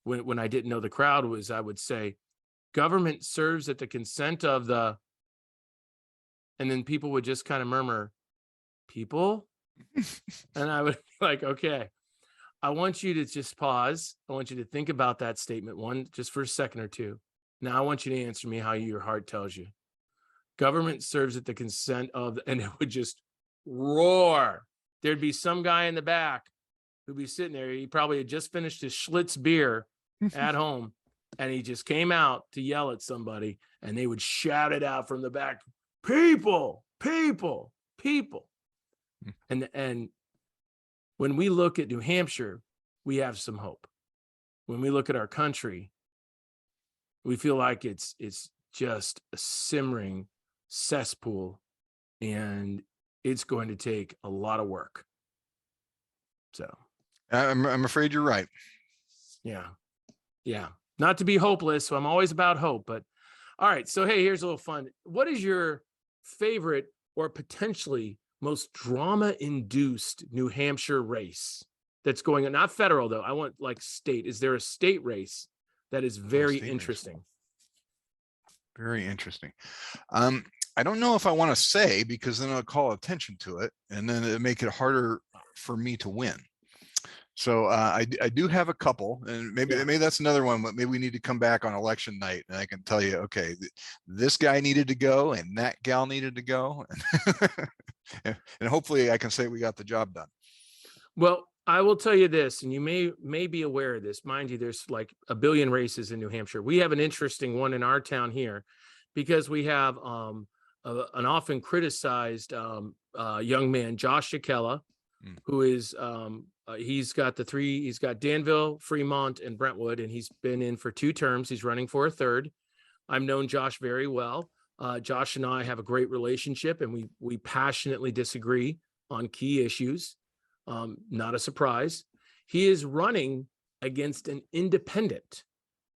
[SPEAKER 1] when I didn't know the crowd, was I would say, government serves at the consent of the, and then people would just kind of murmur, people? And I would be like, okay, I want you to just pause. I want you to think about that statement, one, just for a second or two. Now I want you to answer me how your heart tells you. Government serves at the consent of, and it would just roar. There'd be some guy in the back who'd be sitting there. He probably had just finished his Schlitz beer at home, and he just came out to yell at somebody, and they would shout it out from the back, people, people, people. And when we look at New Hampshire, we have some hope. When we look at our country, we feel like it's just a simmering cesspool, and it's going to take a lot of work. So
[SPEAKER 2] I'm afraid you're right.
[SPEAKER 1] Yeah. Not to be hopeless. So I'm always about hope, but all right. So, hey, here's a little fun. What is your favorite or potentially most drama induced New Hampshire race that's going on? Not federal though. I want like state. Is there a state race that is very interesting?
[SPEAKER 2] Very interesting. I don't know if I want to say, because then I'll call attention to it, and then it'll make it harder for me to win. So I do have a couple, and maybe that's another one, but maybe we need to come back on election night and I can tell you, okay, this guy needed to go and that gal needed to go. And hopefully I can say we got the job done.
[SPEAKER 1] Well, I will tell you this, and you may be aware of this. Mind you, there's like a billion races in New Hampshire. We have an interesting one in our town here because we have an often criticized young man, Josh Shakella, who is he's got Danville, Fremont, and Brentwood, and he's been in for 2 terms. He's running for a 3rd. I've known Josh very well. Josh and I have a great relationship, and we passionately disagree on key issues. Not a surprise. He is running against an independent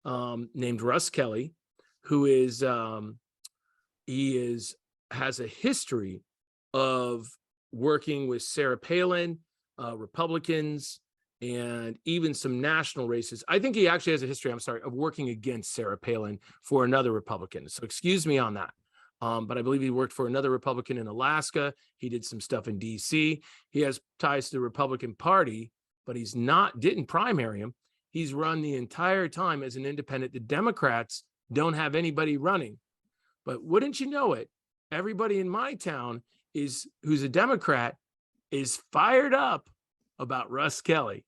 [SPEAKER 1] named Russ Kelly, who is has a history of working with Sarah Palin, Republicans, and even some national races. I think he actually has a history, of working against Sarah Palin for another Republican. So excuse me on that. But I believe he worked for another Republican in Alaska. He did some stuff in DC. He has ties to the Republican Party, but didn't primary him. He's run the entire time as an independent. The Democrats don't have anybody running. But wouldn't you know it, everybody in my town who's a Democrat is fired up about Russ Kelly.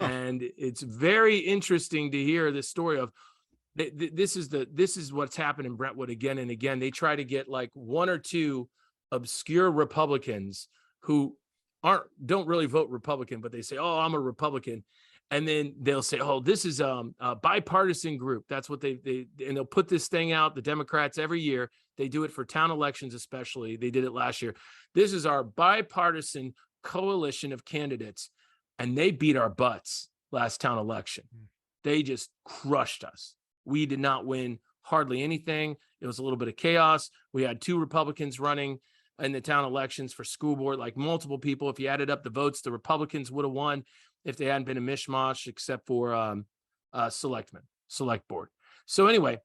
[SPEAKER 1] And it's very interesting to hear the story of this is what's happened in Brentwood again and again. They try to get like one or two obscure Republicans who don't really vote Republican, but they say, oh, I'm a Republican. And then they'll say, oh, this is a bipartisan group. That's what and they'll put this thing out. The Democrats every year, they do it for town elections, especially. They did it last year. This is our bipartisan coalition of candidates. And they beat our butts last town election. They just crushed us. We did not win hardly anything. It was a little bit of chaos. We had 2 Republicans running in the town elections for school board, like multiple people. If you added up the votes, the Republicans would have won if they hadn't been a mishmash, except for select board. So anyway,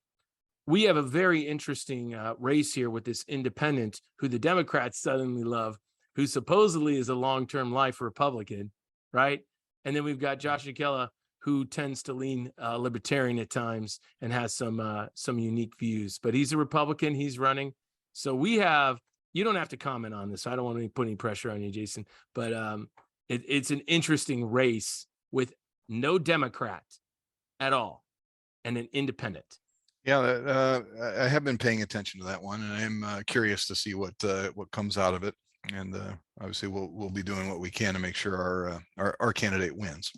[SPEAKER 1] we have a very interesting race here with this independent who the Democrats suddenly love, who supposedly is a long-term life Republican, right? And then we've got Josh Akella, who tends to lean libertarian at times and has some unique views, but he's a Republican. He's running. So you don't have to comment on this. I don't want to put any pressure on you, Jason, but it's an interesting race with no Democrat at all and an independent.
[SPEAKER 2] Yeah, I have been paying attention to that one, and I'm curious to see what comes out of it. And obviously, we'll be doing what we can to make sure our candidate wins.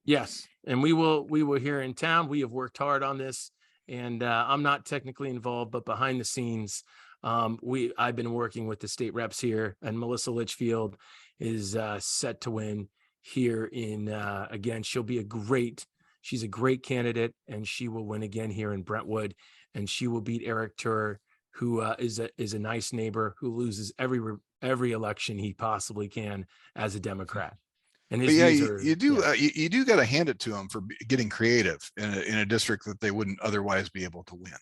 [SPEAKER 1] Yes, and we will here in town. We have worked hard on this, and I'm not technically involved, but behind the scenes, I've been working with the state reps here, and Melissa Litchfield is set to win here in again. She's a great candidate, and she will win again here in Brentwood, and she will beat Eric Turr, who is a nice neighbor who loses every election he possibly can as a Democrat. And his
[SPEAKER 2] you do got to hand it to him for getting creative in a district that they wouldn't otherwise be able to win.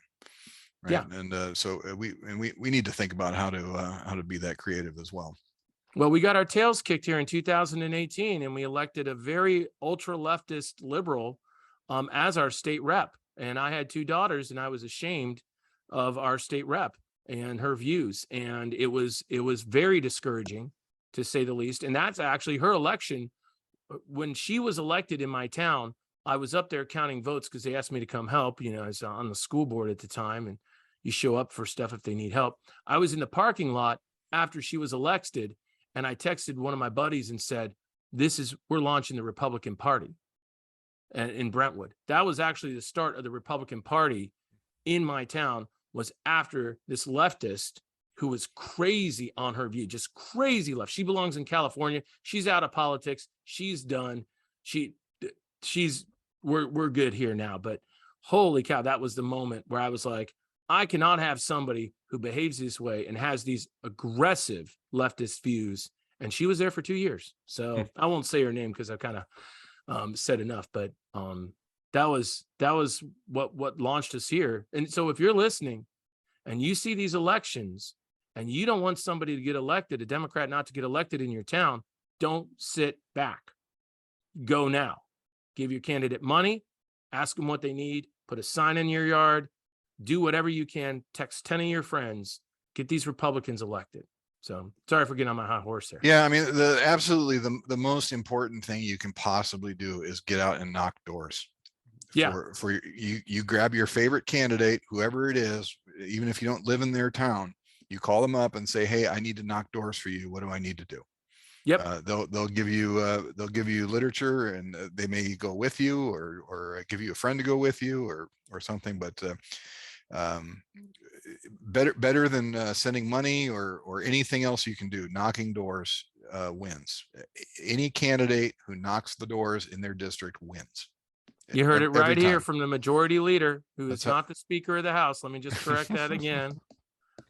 [SPEAKER 2] Right? Yeah, and so we need to think about how to be that creative as well.
[SPEAKER 1] Well, we got our tails kicked here in 2018, and we elected a very ultra leftist liberal as our state rep. And I had 2 daughters, and I was ashamed of our state rep and her views, and it was very discouraging, to say the least. And that's actually her election. When she was elected in my town, I was up there counting votes because they asked me to come help. I was on the school board at the time, and you show up for stuff if they need help. I was in the parking lot after she was elected, and I texted one of my buddies and said, we're launching the Republican Party in Brentwood. That was actually the start of the Republican Party in my town, was after this leftist who was crazy on her view, just crazy left. She belongs in California. She's out of politics. She's done. We're good here now. But holy cow, that was the moment where I was like, I cannot have somebody who behaves this way and has these aggressive leftist views. And she was there for 2 years. So I won't say her name because I've kind of said enough, but that was what launched us here. And so if you're listening and you see these elections and you don't want somebody to get elected, a Democrat not to get elected in your town, don't sit back. Go now. Give your candidate money, ask them what they need, put a sign in your yard, do whatever you can, text 10 of your friends, get these Republicans elected. So sorry for getting on my high horse there.
[SPEAKER 2] Yeah, I mean, absolutely the most important thing you can possibly do is get out and knock doors.
[SPEAKER 1] Yeah.
[SPEAKER 2] For you grab your favorite candidate, whoever it is, even if you don't live in their town, you call them up and say, hey, I need to knock doors for you. What do I need to do?
[SPEAKER 1] Yep.
[SPEAKER 2] They'll give you literature, and they may go with you or give you a friend to go with you or something. But better than sending money or anything else you can do. Knocking doors wins. Any candidate who knocks the doors in their district wins.
[SPEAKER 1] You heard it right here from the majority leader, who is not the Speaker of the House. Let me just correct that again.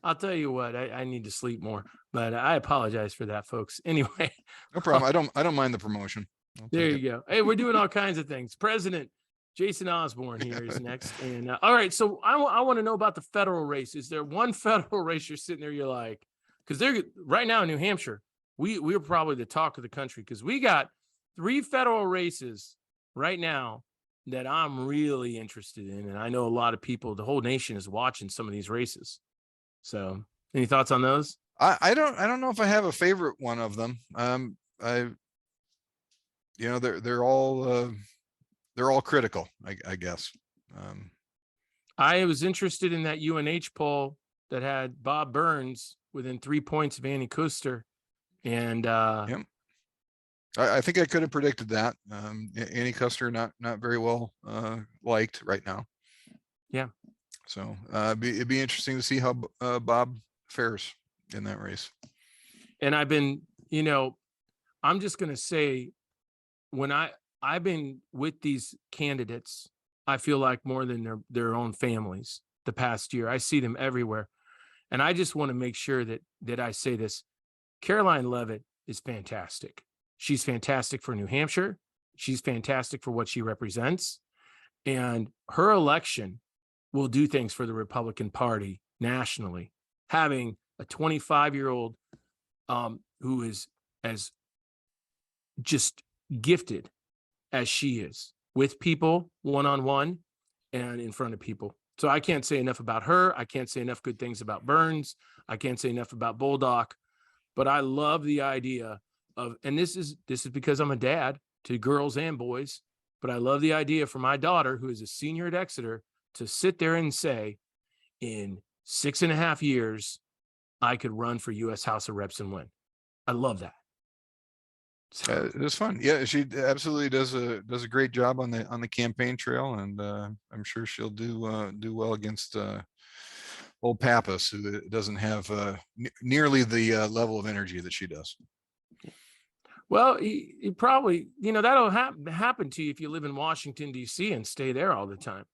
[SPEAKER 1] I'll tell you what, I need to sleep more, but I apologize for that, folks. Anyway,
[SPEAKER 2] no problem. I don't mind the promotion.
[SPEAKER 1] There you go. Hey, we're doing all kinds of things. President Jason Osborne here is next. And all right, so I want to know about the federal race. Is there one federal race you're sitting there, you're like, because they're right now in New Hampshire, we're probably the talk of the country, because we got 3 federal races right now that I'm really interested in. And I know a lot of people, the whole nation is watching some of these races. So any thoughts on those?
[SPEAKER 2] I don't know if I have a favorite one of them. you know, they're all critical, I guess.
[SPEAKER 1] I was interested in that UNH poll that had Bob Burns within 3 points of Annie Kuster. And
[SPEAKER 2] Yep. I think I could have predicted that. Annie Kuster not very well liked right now.
[SPEAKER 1] Yeah.
[SPEAKER 2] So it'd be interesting to see how Bob fares in that race.
[SPEAKER 1] And I've been, you know, I'm just going to say, when I've been with these candidates, I feel like more than their own families the past year. I see them everywhere. And I just want to make sure that I say this. Caroline Leavitt is fantastic. She's fantastic for New Hampshire. She's fantastic for what she represents. And her election will do things for the Republican Party nationally. Having a 25-year-old who is as just gifted as she is with people one-on-one and in front of people. So I can't say enough about her. I can't say enough good things about Burns. I can't say enough about Bulldog, but I love the idea of, and this is because I'm a dad to girls and boys, but I love the idea for my daughter, who is a senior at Exeter, to sit there and say, in 6.5 years, I could run for U.S. House of Reps and win. I love that. So,
[SPEAKER 2] It was fun. Yeah, she absolutely does a great job on the campaign trail, and I'm sure she'll do well against old Pappas, who doesn't have nearly the level of energy that she does.
[SPEAKER 1] well, he probably, that'll happen to you if you live in Washington, D.C. and stay there all the time.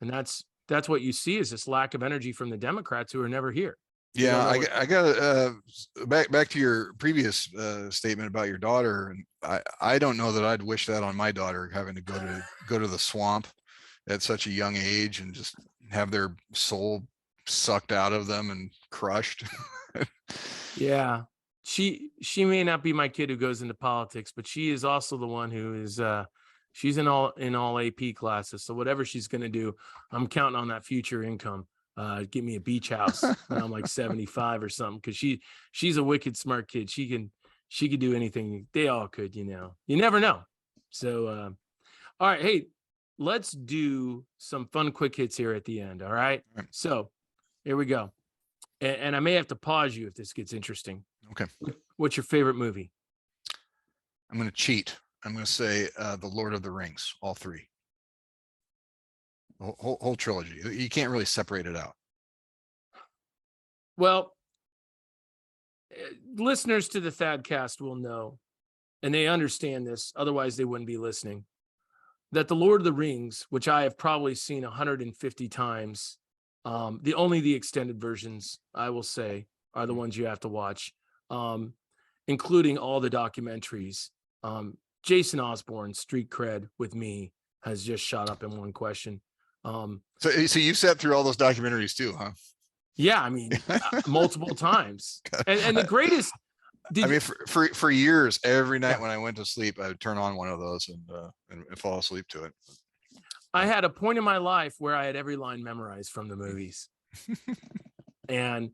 [SPEAKER 1] And that's what you see, is this lack of energy from the Democrats who are never here.
[SPEAKER 2] Yeah, I got back to your previous statement about your daughter, and I don't know that I'd wish that on my daughter, having to go to the swamp at such a young age and just have their soul sucked out of them and crushed.
[SPEAKER 1] Yeah, she may not be my kid who goes into politics, but she is also the one who is she's in all AP classes. So whatever she's going to do, I'm counting on that future income. Give me a beach house when I'm like 75 or something, because she's a wicked smart kid. She could do anything. They all could, you never know. So all right, hey, let's do some fun quick hits here at the end. All right. So here we go. And I may have to pause you if this gets interesting.
[SPEAKER 2] Okay.
[SPEAKER 1] What's your favorite movie?
[SPEAKER 2] I'm going to cheat. I'm going to say The Lord of the Rings, all three. Whole trilogy. You can't really separate it out.
[SPEAKER 1] Well, listeners to the ThadCast will know, and they understand this, otherwise they wouldn't be listening, that The Lord of the Rings, which I have probably seen 150 times, the extended versions, I will say, are the ones you have to watch, including all the documentaries. Jason Osborne's street cred with me has just shot up in one question.
[SPEAKER 2] So you sat through all those documentaries too, huh?
[SPEAKER 1] Yeah, I mean, multiple times. And the greatest.
[SPEAKER 2] For years, every night when I went to sleep, I would turn on one of those and fall asleep to it.
[SPEAKER 1] I had a point in my life where I had every line memorized from the movies, and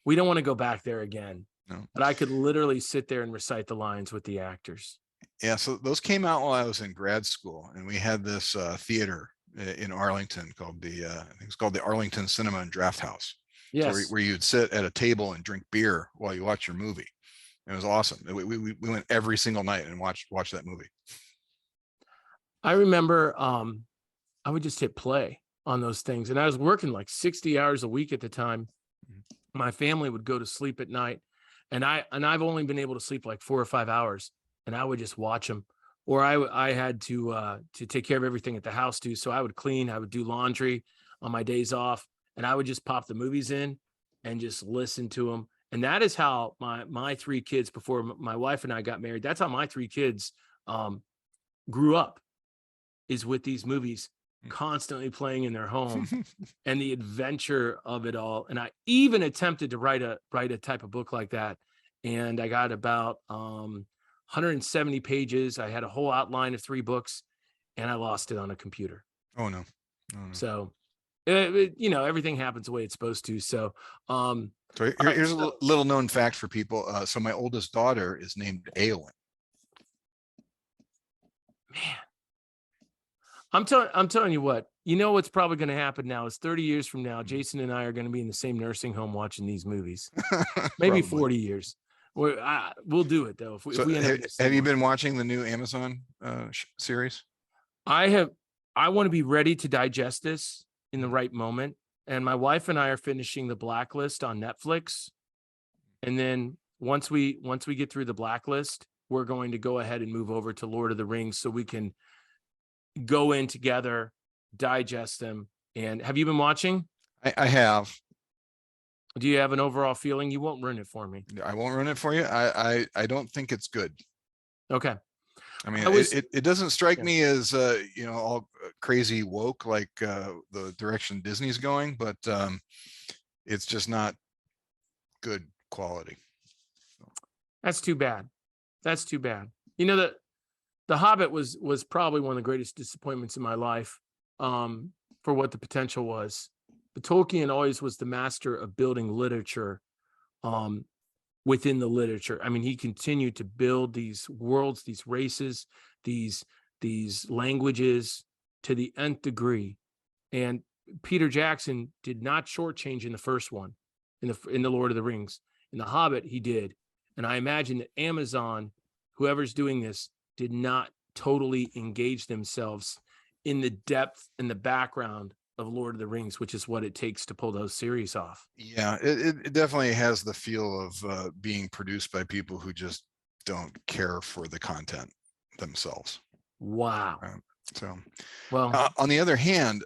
[SPEAKER 1] we don't want to go back there again. No. But I could literally sit there and recite the lines with the actors.
[SPEAKER 2] Yeah, so those came out while I was in grad school, and we had this theater in Arlington called I think it's called the Arlington Cinema and Draft House.
[SPEAKER 1] Yes.
[SPEAKER 2] So where you'd sit at a table and drink beer while you watch your movie. It was awesome. We went every single night and watched that movie.
[SPEAKER 1] I remember I would just hit play on those things, and I was working like 60 hours a week at the time. My family would go to sleep at night, and I've only been able to sleep like 4 or 5 hours, and I would just watch them. Or I had to take care of everything at the house too. So I would clean, I would do laundry on my days off, and I would just pop the movies in and just listen to them. And that is how my 3 kids, before my wife and I got married, that's how my 3 kids grew up, is with these movies constantly playing in their home and the adventure of it all. And I even attempted to write a type of book like that. And I got about 170 pages. I had a whole outline of 3 books, and I lost it on a computer.
[SPEAKER 2] Oh no.
[SPEAKER 1] So everything happens the way it's supposed to. So
[SPEAKER 2] here's a little known fact for people. So my oldest daughter is named Eowyn.
[SPEAKER 1] Man, I'm telling you what, you know what's probably going to happen now is 30 years from now, Jason and I are going to be in the same nursing home watching these movies. Maybe
[SPEAKER 2] Probably.
[SPEAKER 1] 40 years. We'll do it though. If
[SPEAKER 2] So
[SPEAKER 1] we end up in the same
[SPEAKER 2] have you
[SPEAKER 1] one.
[SPEAKER 2] been watching the new Amazon series?
[SPEAKER 1] I have. I want to be ready to digest this in the right moment. And my wife and I are finishing The Blacklist on Netflix. And then once we get through The Blacklist, we're going to go ahead and move over to Lord of the Rings so we can go in together, digest them. And have you been watching?
[SPEAKER 2] I have.
[SPEAKER 1] Do you have an overall feeling? You won't ruin it for me.
[SPEAKER 2] I won't ruin it for you. I don't think it's good.
[SPEAKER 1] Okay.
[SPEAKER 2] I mean,
[SPEAKER 1] was-
[SPEAKER 2] it doesn't strike
[SPEAKER 1] Yeah.
[SPEAKER 2] me as all crazy woke like the direction Disney's going, but it's just not good quality.
[SPEAKER 1] That's too bad. That's too bad. You know that The Hobbit was probably one of the greatest disappointments in my life, for what the potential was. But Tolkien always was the master of building literature, within the literature. I mean, he continued to build these worlds, these races, these languages to the nth degree. And Peter Jackson did not shortchange in the first one, in the Lord of the Rings. In The Hobbit, he did. And I imagine that Amazon, whoever's doing this, did not totally engage themselves in the depth and the background of Lord of the Rings, which is what it takes to pull those series off.
[SPEAKER 2] Yeah, it definitely has the feel of being produced by people who just don't care for the content themselves.
[SPEAKER 1] Wow.
[SPEAKER 2] So,
[SPEAKER 1] well,
[SPEAKER 2] on the other hand,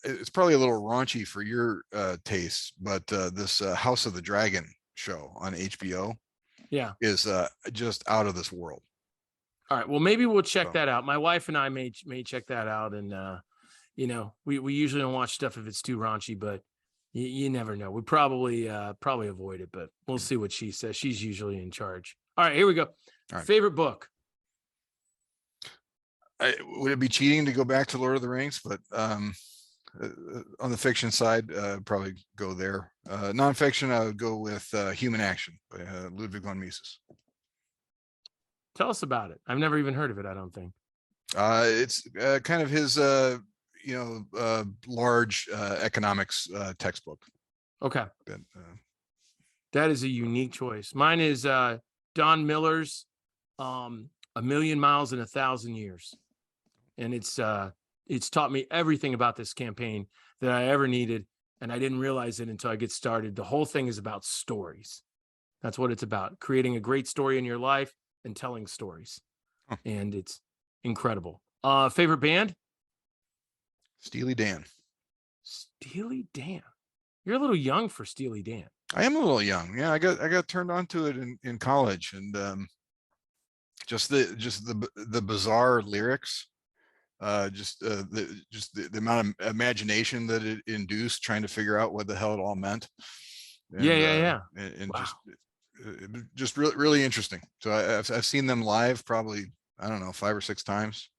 [SPEAKER 2] it's probably a little raunchy for your taste, but this House of the Dragon show on HBO,
[SPEAKER 1] yeah,
[SPEAKER 2] is just out of this world.
[SPEAKER 1] All right. Well, maybe we'll check that out. My wife and I may check that out, and we usually don't watch stuff if it's too raunchy, but you never know. We probably avoid it, but we'll see what she says. She's usually in charge. All right, here we go.
[SPEAKER 2] All right.
[SPEAKER 1] Favorite book.
[SPEAKER 2] Would it be cheating to go back to Lord of the Rings? But on the fiction side, probably go there. Nonfiction, I would go with Human Action by Ludwig von Mises.
[SPEAKER 1] Tell us about it. I've never even heard of it, I don't think.
[SPEAKER 2] It's kind of his large economics textbook.
[SPEAKER 1] Okay. That is a unique choice. Mine is Don Miller's A Million Miles in 1,000 Years. And it's taught me everything about this campaign that I ever needed. And I didn't realize it until I get started. The whole thing is about stories. That's what it's about. Creating a great story in your life and telling stories.
[SPEAKER 2] Huh.
[SPEAKER 1] And it's incredible. Favorite band?
[SPEAKER 2] Steely Dan.
[SPEAKER 1] Steely Dan. You're a little young for Steely Dan.
[SPEAKER 2] I am a little young. Yeah, I got turned on to it in college, and just the bizarre lyrics, the amount of imagination that it induced trying to figure out what the hell it all meant. And,
[SPEAKER 1] yeah.
[SPEAKER 2] And
[SPEAKER 1] wow.
[SPEAKER 2] just really interesting. So I've seen them live probably, I don't know, 5 or 6 times.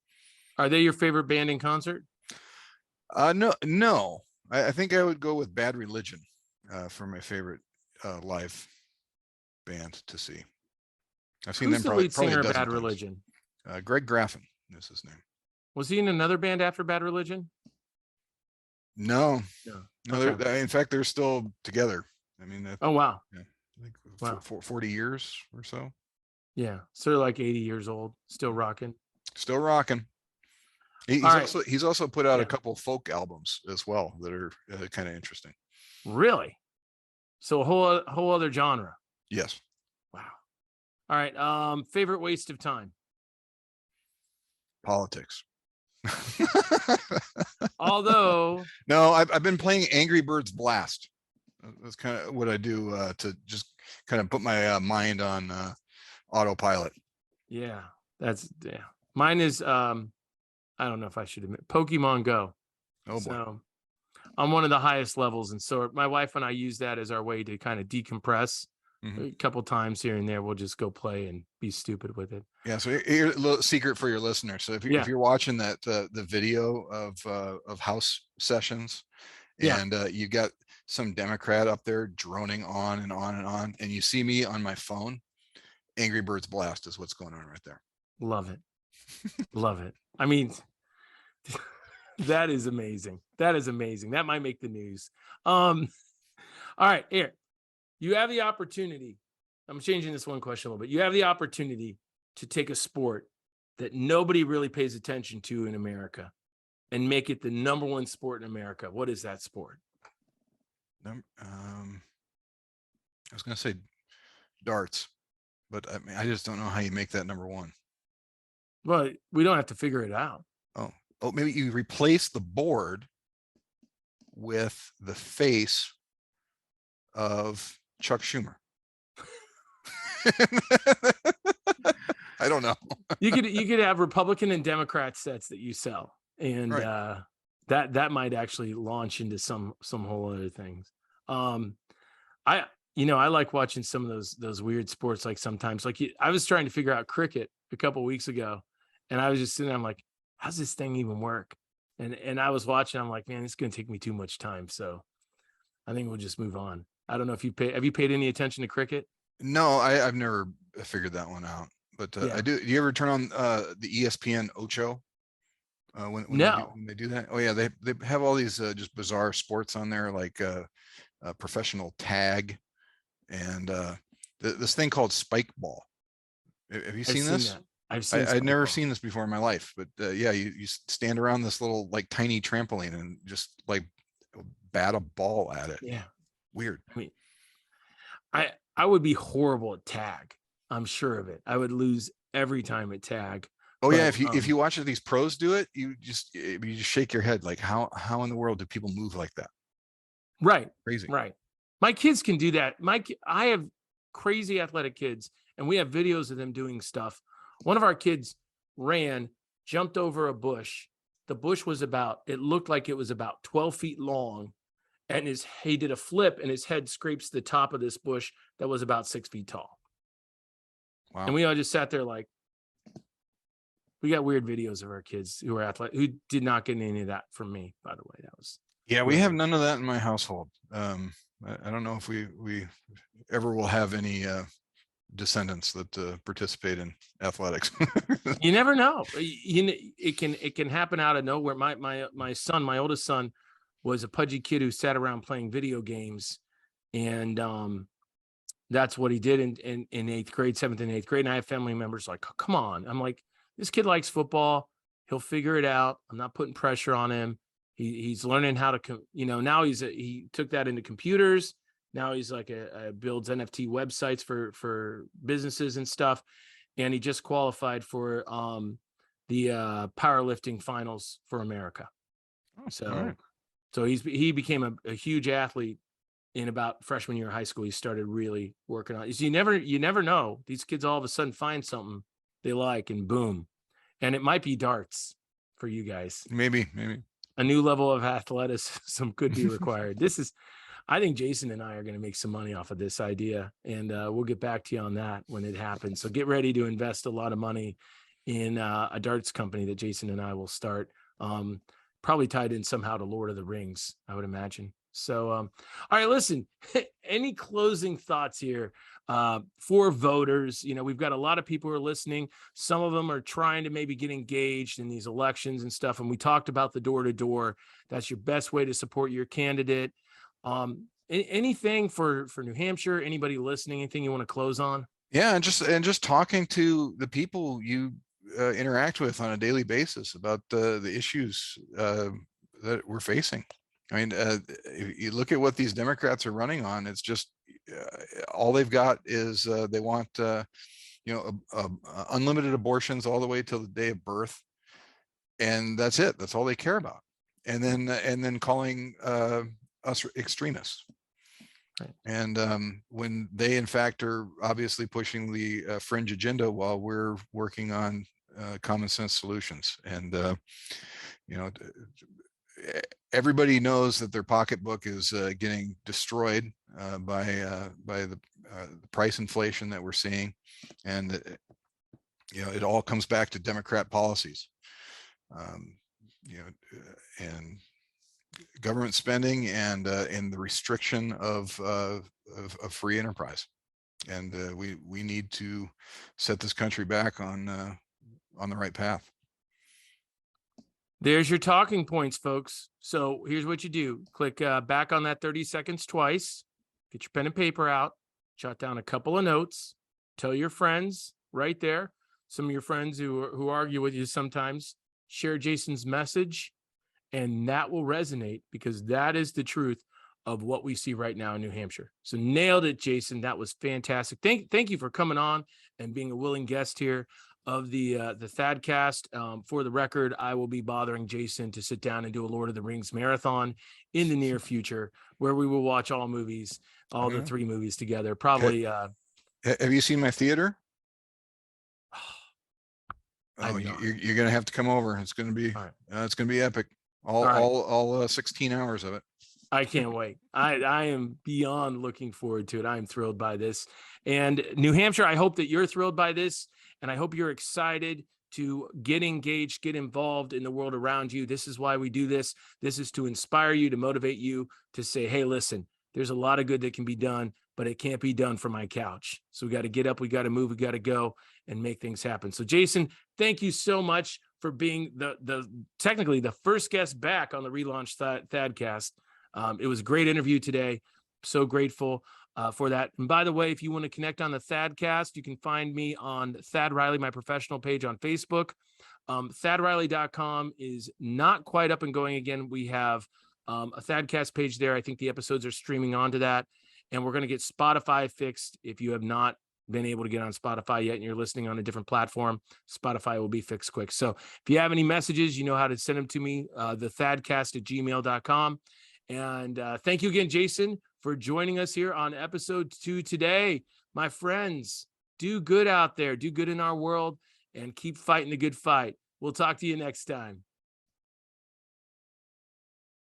[SPEAKER 1] Are they your favorite band in concert?
[SPEAKER 2] No. I think I would go with Bad Religion for my favorite live band to see. I've seen
[SPEAKER 1] Who's
[SPEAKER 2] them
[SPEAKER 1] the lead
[SPEAKER 2] probably
[SPEAKER 1] singer
[SPEAKER 2] a
[SPEAKER 1] of
[SPEAKER 2] dozen
[SPEAKER 1] Bad
[SPEAKER 2] times.
[SPEAKER 1] Religion?
[SPEAKER 2] Greg Graffin is his name.
[SPEAKER 1] Was he in another band after Bad Religion?
[SPEAKER 2] No.
[SPEAKER 1] Okay.
[SPEAKER 2] In fact, they're still together. I mean,
[SPEAKER 1] oh wow.
[SPEAKER 2] Yeah, I think
[SPEAKER 1] wow.
[SPEAKER 2] 40 years or so.
[SPEAKER 1] Yeah, so they're like 80 years old, still rocking.
[SPEAKER 2] Still rocking. He's also put out a couple folk albums as well that are kind of interesting.
[SPEAKER 1] Really? So a whole other genre.
[SPEAKER 2] Yes.
[SPEAKER 1] Wow. All right. Favorite waste of time?
[SPEAKER 2] Politics.
[SPEAKER 1] Although
[SPEAKER 2] no, I've been playing Angry Birds Blast. That's kind of what I do to just kind of put my mind on autopilot.
[SPEAKER 1] Yeah, mine is I don't know if I should admit Pokemon Go.
[SPEAKER 2] Oh boy.
[SPEAKER 1] So I'm one of the highest levels, and so my wife and I use that as our way to kind of decompress. A couple times here and there, we'll just go play and be stupid with it.
[SPEAKER 2] Yeah. So here's a little secret for your listeners. So if you're watching that the video of house sessions, and you got some Democrat up there droning on and on and on, and you see me on my phone, Angry Birds Blast is what's going on right there.
[SPEAKER 1] Love it. Love it. I mean, that is amazing. That is amazing. That might make the news. All right, here. You have the opportunity. I'm changing this one question a little bit. You have the opportunity to take a sport that nobody really pays attention to in America and make it the number one sport in America. What is that sport?
[SPEAKER 2] I was going to say darts, but I mean, I just don't know how you make that number one.
[SPEAKER 1] Well, we don't have to figure it out.
[SPEAKER 2] Oh, maybe you replace the board with the face of Chuck Schumer. I don't know.
[SPEAKER 1] You could have Republican and Democrat sets that you sell, and
[SPEAKER 2] Right.
[SPEAKER 1] that might actually launch into some whole other things. I like watching some of those weird sports. Like sometimes, I was trying to figure out cricket a couple weeks ago, and I was just sitting there, I'm like, how's this thing even work? And I was watching, I'm like, man, it's going to take me too much time. So I think we'll just move on. I don't know if have you paid any attention to cricket?
[SPEAKER 2] No, I've never figured that one out, but
[SPEAKER 1] Yeah.
[SPEAKER 2] I do. Do you ever turn on the ESPN Ocho? When
[SPEAKER 1] No.
[SPEAKER 2] they do that? Oh yeah, they have all these just bizarre sports on there, like professional tag and this thing called spike ball. Have you seen this?
[SPEAKER 1] That. I've seen.
[SPEAKER 2] I'd never seen this before in my life, but yeah, you stand around this little like tiny trampoline and just like bat a ball at it.
[SPEAKER 1] Yeah.
[SPEAKER 2] Weird.
[SPEAKER 1] I mean, I would be horrible at tag. I'm sure of it. I would lose every time at tag.
[SPEAKER 2] Oh yeah, if you watch these pros do it, you just shake your head like how in the world do people move like that?
[SPEAKER 1] Right.
[SPEAKER 2] Crazy.
[SPEAKER 1] Right. My kids can do that. I have crazy athletic kids, and we have videos of them doing stuff. One of our kids jumped over a bush. The bush was it looked like it was about 12 feet long, and he did a flip, and his head scrapes the top of this bush that was about 6 feet tall.
[SPEAKER 2] Wow.
[SPEAKER 1] And we all just sat there like, we got weird videos of our kids who are athletic, who did not get any of that from me, by the way. That was
[SPEAKER 2] we have none of that in my household. I don't know if we ever will have any descendants that participate in athletics.
[SPEAKER 1] You never know. It can happen out of nowhere. My son, my oldest son, was a pudgy kid who sat around playing video games, and that's what he did in 8th grade, 7th and 8th grade. And I have family members like, oh, come on. I'm like, this kid likes football. He'll figure it out. I'm not putting pressure on him. He's learning how to, now he took that into computers. Now he's like builds NFT websites for businesses and stuff. And he just qualified for the powerlifting finals for America. So he became a huge athlete in about freshman year of high school. He started really working on it. So you never know. These kids all of a sudden find something they like, and boom. And it might be darts for you guys.
[SPEAKER 2] Maybe.
[SPEAKER 1] A new level of athleticism could be required. I think Jason and I are going to make some money off of this idea, and we'll get back to you on that when it happens. So get ready to invest a lot of money in a darts company that Jason and I will start, probably tied in somehow to Lord of the Rings, I would imagine. So, all right, listen, any closing thoughts here for voters? We've got a lot of people who are listening. Some of them are trying to maybe get engaged in these elections and stuff. And we talked about the door-to-door. That's your best way to support your candidate. Anything for New Hampshire, anybody listening, anything you want to close on?
[SPEAKER 2] Yeah. And just talking to the people you interact with on a daily basis about the issues that we're facing. I mean, if you look at what these Democrats are running on, it's just all they've got is they want, unlimited abortions all the way till the day of birth. And that's it. That's all they care about. And then calling us extremists.
[SPEAKER 1] Right.
[SPEAKER 2] And when they, in fact, are obviously pushing the fringe agenda while we're working on common sense solutions. And, everybody knows that their pocketbook is getting destroyed by the price inflation that we're seeing, and it all comes back to Democrat policies, and government spending and the restriction of free enterprise. And we need to set this country back on on the right path.
[SPEAKER 1] There's your talking points, folks. So here's what you do. Click back on that 30 seconds twice. Get your pen and paper out. Jot down a couple of notes. Tell your friends right there. Some of your friends who argue with you sometimes, share Jason's message, and that will resonate, because that is the truth of what we see right now in New Hampshire. So nailed it, Jason. That was fantastic. Thank you for coming on and being a willing guest here of the ThadCast. For the record, I will be bothering Jason to sit down and do a Lord of the Rings marathon in the near future, where we will watch all movies, all the 3 movies together. Probably.
[SPEAKER 2] Have you seen my theater?
[SPEAKER 1] I've
[SPEAKER 2] Oh,
[SPEAKER 1] not.
[SPEAKER 2] you're going to have to come over. It's going to be,
[SPEAKER 1] All
[SPEAKER 2] it's going to be epic.
[SPEAKER 1] right.
[SPEAKER 2] All 16 hours of it.
[SPEAKER 1] I can't wait. I am beyond looking forward to it. I'm thrilled by this. And New Hampshire, I hope that you're thrilled by this. And I hope you're excited to get engaged, get involved in the world around you. This is why we do this. This is to inspire you, to motivate you, to say, hey, listen, there's a lot of good that can be done, but it can't be done from my couch. So we got to get up, we got to move, we got to go and make things happen. So Jason, thank you so much for being technically the first guest back on the relaunched ThadCast. It was a great interview today. So grateful for that. And by the way, if you want to connect on the ThadCast, you can find me on Thad Riley, my professional page on Facebook. ThadRiley.com is not quite up and going again. We have a ThadCast page there. I think the episodes are streaming onto that. And we're going to get Spotify fixed. If you have not been able to get on Spotify yet and you're listening on a different platform, Spotify will be fixed quick. So if you have any messages, you know how to send them to me, the ThadCast@gmail.com. And thank you again, Jason, for joining us here on episode 2 today. My friends, do good out there, do good in our world, and keep fighting the good fight. We'll talk to you next time.